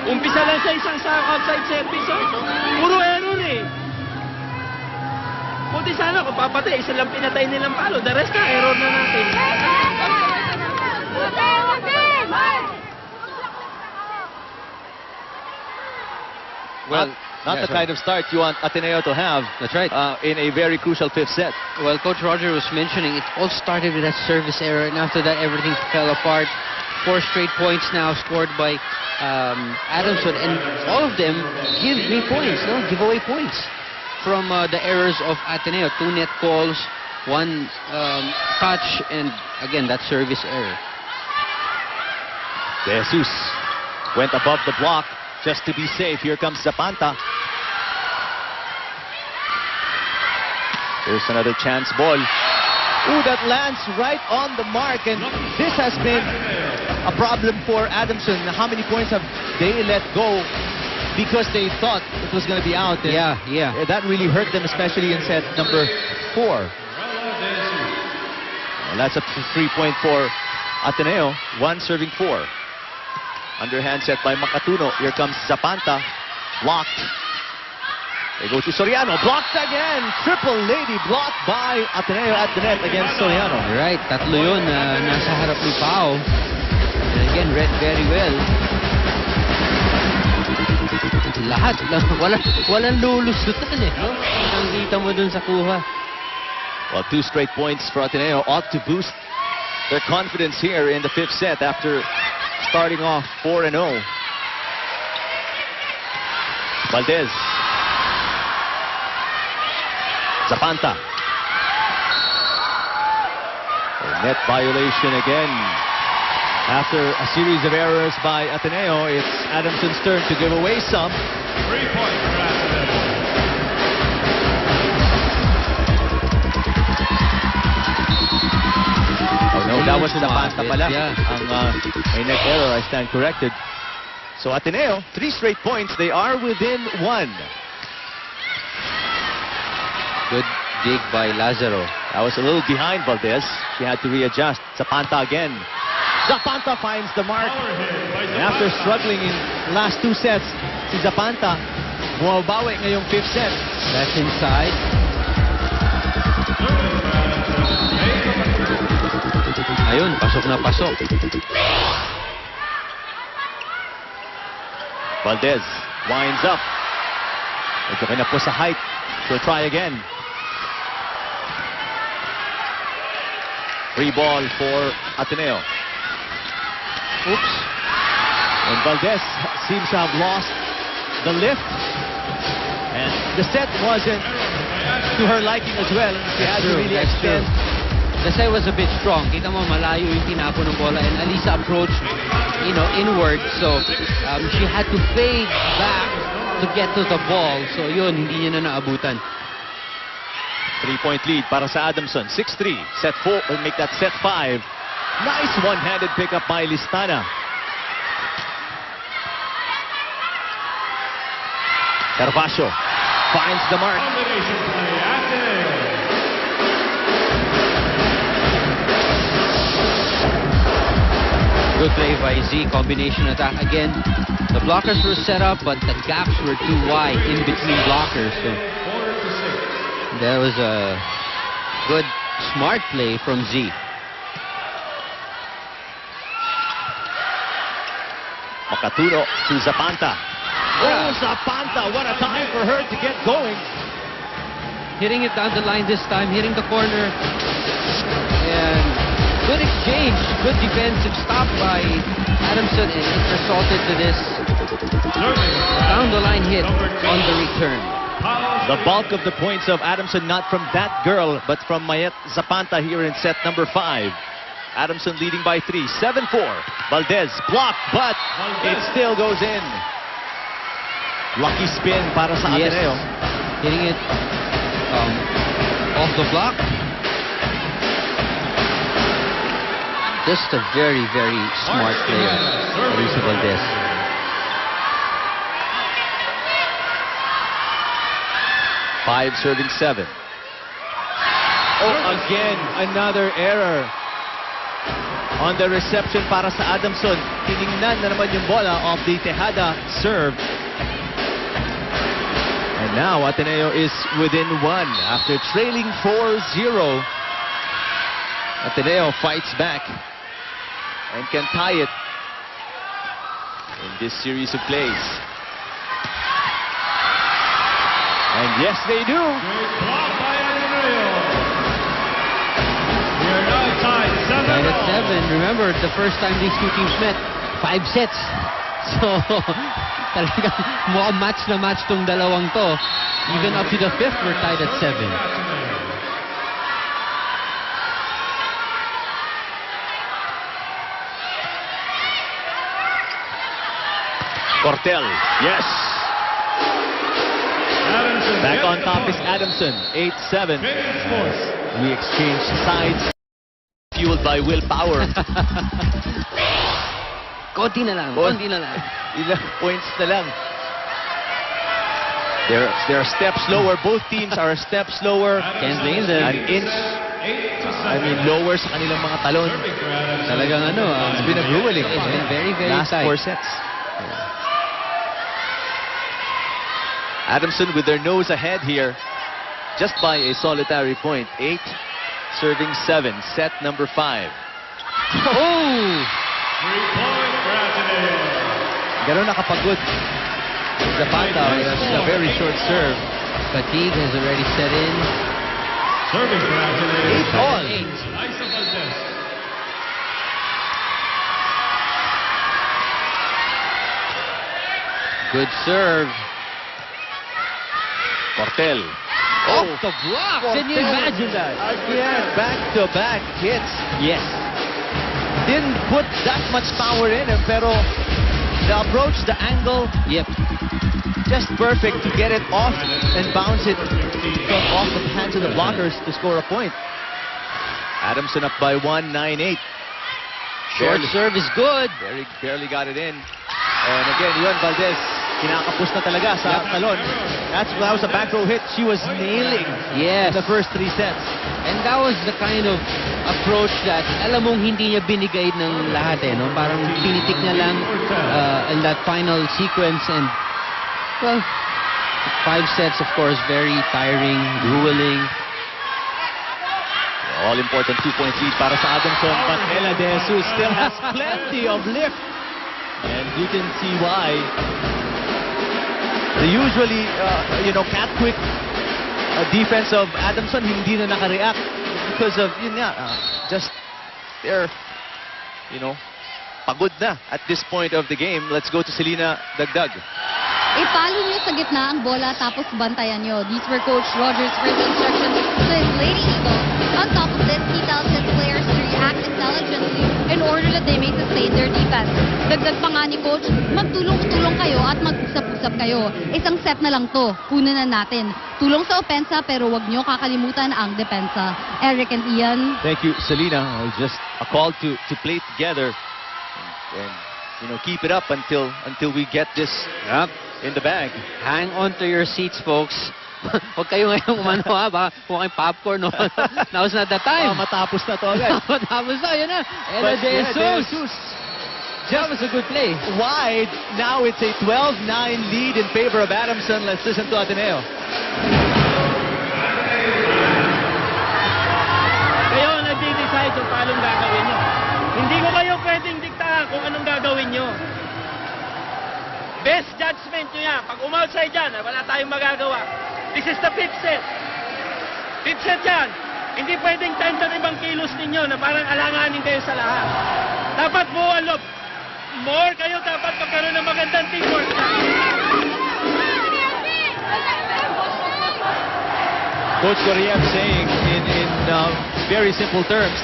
Umpisa lang sa isang outside service oh. Puro error eh. Buti sana kung papatay, isa lang pinatay nilang palo. The rest ka, error na natin. Well, not the kind of start you want Ateneo to have. That's right. In a very crucial 5th set. Well, Coach Roger was mentioning it all started with that service error, and after that everything fell apart. 4 straight points now scored by Adamson, and all of them give me points, no? Giveaway points from the errors of Ateneo. 2 net calls, 1 touch, and again that service error. De Jesus went above the block just to be safe. Here comes Zapanta. There's another chance ball. Ooh, that lands right on the mark, and this has been a problem for Adamson. How many points have they let go because they thought it was going to be out? And yeah. That really hurt them, especially in set number 4. And that's a 3-point for Ateneo. 1 serving 4. Underhand set by Makatuno. Here comes Zapanta. Blocked. They go to Soriano. Blocked again. Triple lady blocked by Ateneo at the net against Soriano. Right, tatlo yun na nasa harap ni Pao. And again, read very well. Lahat lang, walang lulusutan eh. No? Ang kita mo dun sa kuha. Well, 2 straight points for Ateneo ought to boost their confidence here in the 5th set after starting off 4-0. Valdez. Zapanta. A net violation again. After a series of errors by Ateneo, it's Adamson's turn to give away some. 3 points for Ateneo. Oh no, that was Zapanta pala. Yeah. Ang net error, I stand corrected. So Ateneo, 3 straight points. They are within 1. Good dig by Lazaro. That was a little behind Valdez. She had to readjust. Zapanta again. Zapanta finds the mark. And after struggling in the last 2 sets, si Zapanta bumabawi ngayong 5th set. That's inside. Ayun, pasok na pasok. Valdez winds up. Medyo kina po sa height. She'll try again. Free ball for Ateneo. Oops. And Valdez seems to have lost the lift. And the set wasn't to her liking as well. She had to really extend. The set was a bit strong. Kita mo, malayo yung tinapo ng bola. And Alyssa approached, inward. So, she had to fade back to get to the ball. So, yun, hindi niya na naabutan. 3-point lead para sa Adamson. 6-3. Set 4. Make that set 5. Nice one-handed pickup by Listana. Carvajal finds the mark. Combination play, Ateneo. Good play by Z. Combination attack again. The blockers were set up, but the gaps were too wide in between blockers. So 4-6. that was a good, smart play from Z. Makatuno to Zapanta. Oh, Zapanta, what a time for her to get going. Hitting it down the line this time, hitting the corner. And good exchange, good defensive stop by Adamson, and it resulted to this down the line hit on the return. The bulk of the points of Adamson not from that girl, but from Mayet Zapanta here in set number 5. Adamson leading by 3, 7-4. Valdez blocked, but it still goes in. Lucky spin para sa Ateneo. Hitting it off the block. Just a very, very smart player, Alyssa Valdez. Five serving 7. Oh, again, another error on the reception para sa Adamson. Tiningnan na naman yung bola off the Tejada serve. And now Ateneo is within 1 after trailing 4-0. Ateneo fights back and can tie it in this series of plays. And yes, they do. Great block by Ateneo. We are now tied 7-7. Tied at 7. Remember, the first time these two teams met, 5 sets. So, talagang mukhang match na match tong dalawang to. Even up to the 5th, we're tied at 7. Cortel, yes. Adamson Back gets on the top point. is Adamson, 8-7. Finish point. We exchange sides, fueled by willpower. Konti na lang, konti na lang. Ilang points na lang. They're a step slower. Both teams are a step slower. Can't blame them. An inch, 8-7. lower sa kanilang mga talon. Serving for Adamson. Talagang It's been a grueling. It's been very, very last tight. 4 sets. Adamson with their nose ahead here, just by a solitary point. 8, serving 7. Set number 5. Oh! 3-point for Ateneo. Gano'n nakapagod. Zapata with a very short serve. Fatigue has already set in. Serving for Ateneo. 8 all. Alyssa Valdez. Good serve. Portel. Oh, the block! Can you imagine that? Again, back-to-back hits. Yes. Didn't put that much power in him, pero the approach, the angle, Yep. just perfect to get it off and bounce it from off the hands of the blockers to score a point. Adamson up by 1, 9-8. Short serve is good. Barely got it in. And again, Valdez, kinakapos na talaga sa talon. That was a back row hit. She was nailing Yes. the first 3 sets. And that was the kind of approach that alam mong hindi niya binigay ng lahat eh, no? Parang pinitik niya lang in that final sequence, and well, 5 sets of course very tiring, grueling. All-important 2-point lead para sa Adamson, but Ella De Jesus still has plenty of lift. And you can see why. The usually, cat quick defense of Adamson hindi na nakareact because of, just they're, pagod na at this point of the game. Let's go to Selena Dagdag. Ipalo niyo sa gitna ang bola tapos bantayan niyo. These were Coach Roger's first instructions to his Lady Eagles. On top of this, he tells his players to react intelligently in order that they may sustain their defense. Dagdag pa nga ni Coach, magtulong-tulong kayo at mag-usap-usap kayo. Isang set na lang to, kunin na natin. Tulong sa opensa pero wag niyo kakalimutan ang depensa. Eric and Ian. Thank you, Selena. Just a call to play together and keep it up until we get this in the bag. Hang on to your seats, folks. Huwag kayo ngayong baka kuha kayong popcorn. No? Now's not the time. Matapos na to agad. Matapos na, yun na. Ella De Jesus. That was a good play. Wide. Now it's a 12-9 lead in favor of Adamson. Let's listen to Ateneo. Kayo nagde-decide kung paano gagawin nyo. Hindi ko kayo pwedeng diktahan kung anong gagawin nyo. Best judgment nyo yan. Pag umoutside yan, wala tayong magagawa. This is the 5th set. 5th set yan. Hindi pwedeng 10 ng ibang kilos ninyo na parang alanganin kayo sa lahat. Dapat more kayo dapat magkaroon ng magandang teamwork. Coach Goriev saying in very simple terms,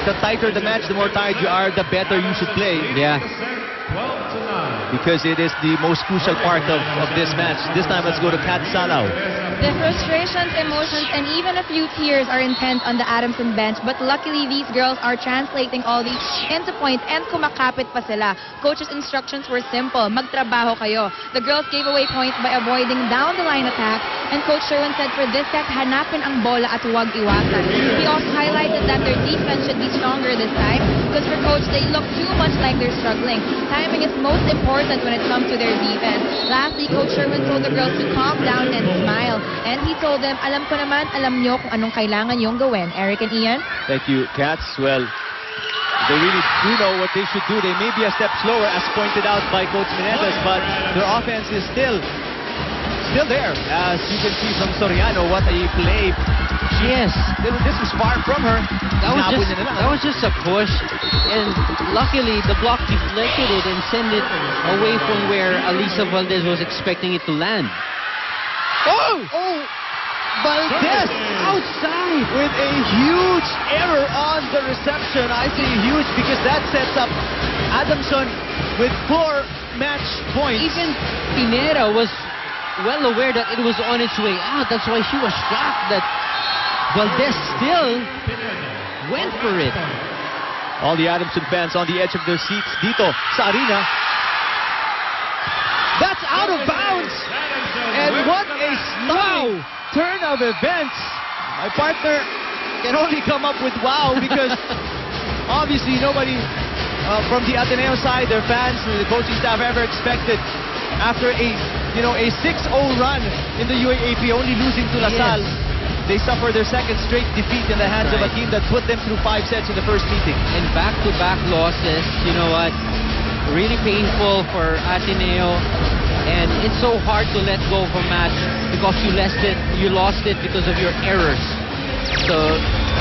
the tighter the match, the more tired you are, the better you should play. Yeah. 12-9. Because it is the most crucial part of this match. This time, let's go to Kat Salaw. The frustrations, emotions, and even a few tears are intense on the Adamson bench, but luckily these girls are translating all these into points and kumakapit pa sila. Coach's instructions were simple, magtrabaho kayo. The girls gave away points by avoiding down-the-line attacks, and Coach Sherwin said for this set, hanapin ang bola at huwag iwasan. He also highlighted that their defense should be stronger this time, because for Coach, they look too much like they're struggling. Timing is most important when it comes to their defense. Lastly, Coach Sherwin told the girls to calm down and smile. And he told them, alam ko naman, alam nyo kung anong kailangan yung gawin. Eric and Ian? Thank you, Cats. Well, they really do know what they should do. They may be a step slower, as pointed out by Coach Menendez, but their offense is still there. As you can see from Soriano, what a play. Yes. This was far from her. That was just a push, and luckily the block deflected it and sent it away from where Alyssa Valdez was expecting it to land. Oh! Valdez outside with a huge error on the reception. I say huge because that sets up Adamson with 4 match points. Even Pinera was well aware that it was on its way out. That's why she was shocked that Valdez still went for it. All the Adamson fans on the edge of their seats dito sa arena. That's out of bounds. And what a stunning turn of events. My partner can only come up with wow because obviously nobody from the Ateneo side, their fans, the coaching staff ever expected after a you know, a 6-0 run in the UAAP, only losing to LaSalle. They suffer their second straight defeat in the hands of a team that put them through 5 sets in the first meeting. And back-to-back losses, you know what? Really painful for Ateneo. And it's so hard to let go of a match because you lost it because of your errors. So,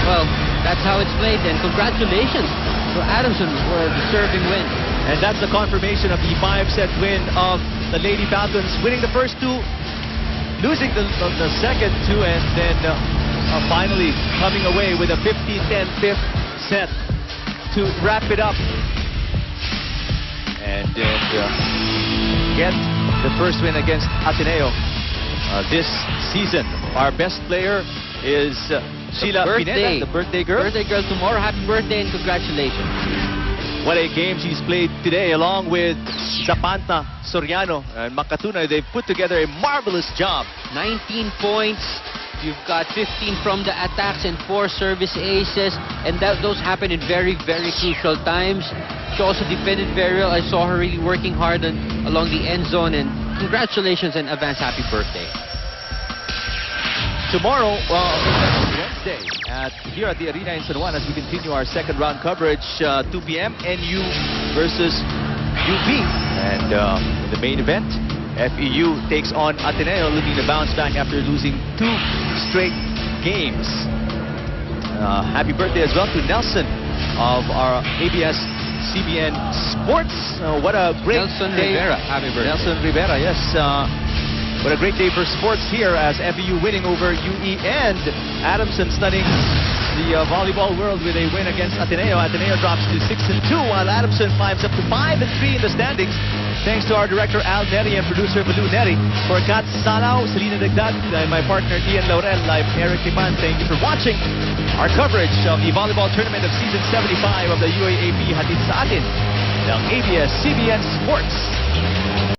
well, that's how it's played. And congratulations to Adamson for a deserving win. And that's the confirmation of the 5-set win of the Lady Falcons, winning the first 2, losing the second 2, and then finally coming away with a 15-10 fifth set to wrap it up and get the first win against Ateneo this season. Our best player is Sheila Pineda, the birthday girl. Birthday girl tomorrow. Happy birthday and congratulations. What a game she's played today, along with Zapanta, Soriano, and Makatuna. They've put together a marvelous job. 19 points. You've got 15 from the attacks and 4 service aces. And those happen in very, very crucial times. She also defended very well. I saw her really working hard along the end zone. And congratulations and advance happy birthday. Tomorrow, Wednesday, here at the arena in San Juan, as we continue our second round coverage, 2 p.m. NU versus UP. And in the main event, FEU takes on Ateneo, looking to bounce back after losing 2 straight games. Happy birthday as well to Nelson of our ABS-CBN Sports. What a great Nelson day. Rivera. Happy birthday. Nelson Rivera, yes. What a great day for sports here, as FEU winning over UE and Adamson stunning the volleyball world with a win against Ateneo. Ateneo drops to 6-2, while Adamson climbs up to 5-3 in the standings. Thanks to our director Al Neri and producer Balu Neri. For Kat Salao, Selena Dagdag, and my partner Ian Laurel, I'm Eric Liman. Thank you for watching our coverage of the volleyball tournament of season 75 of the UAAP, hatid sa atin ng ABS-CBN Sports.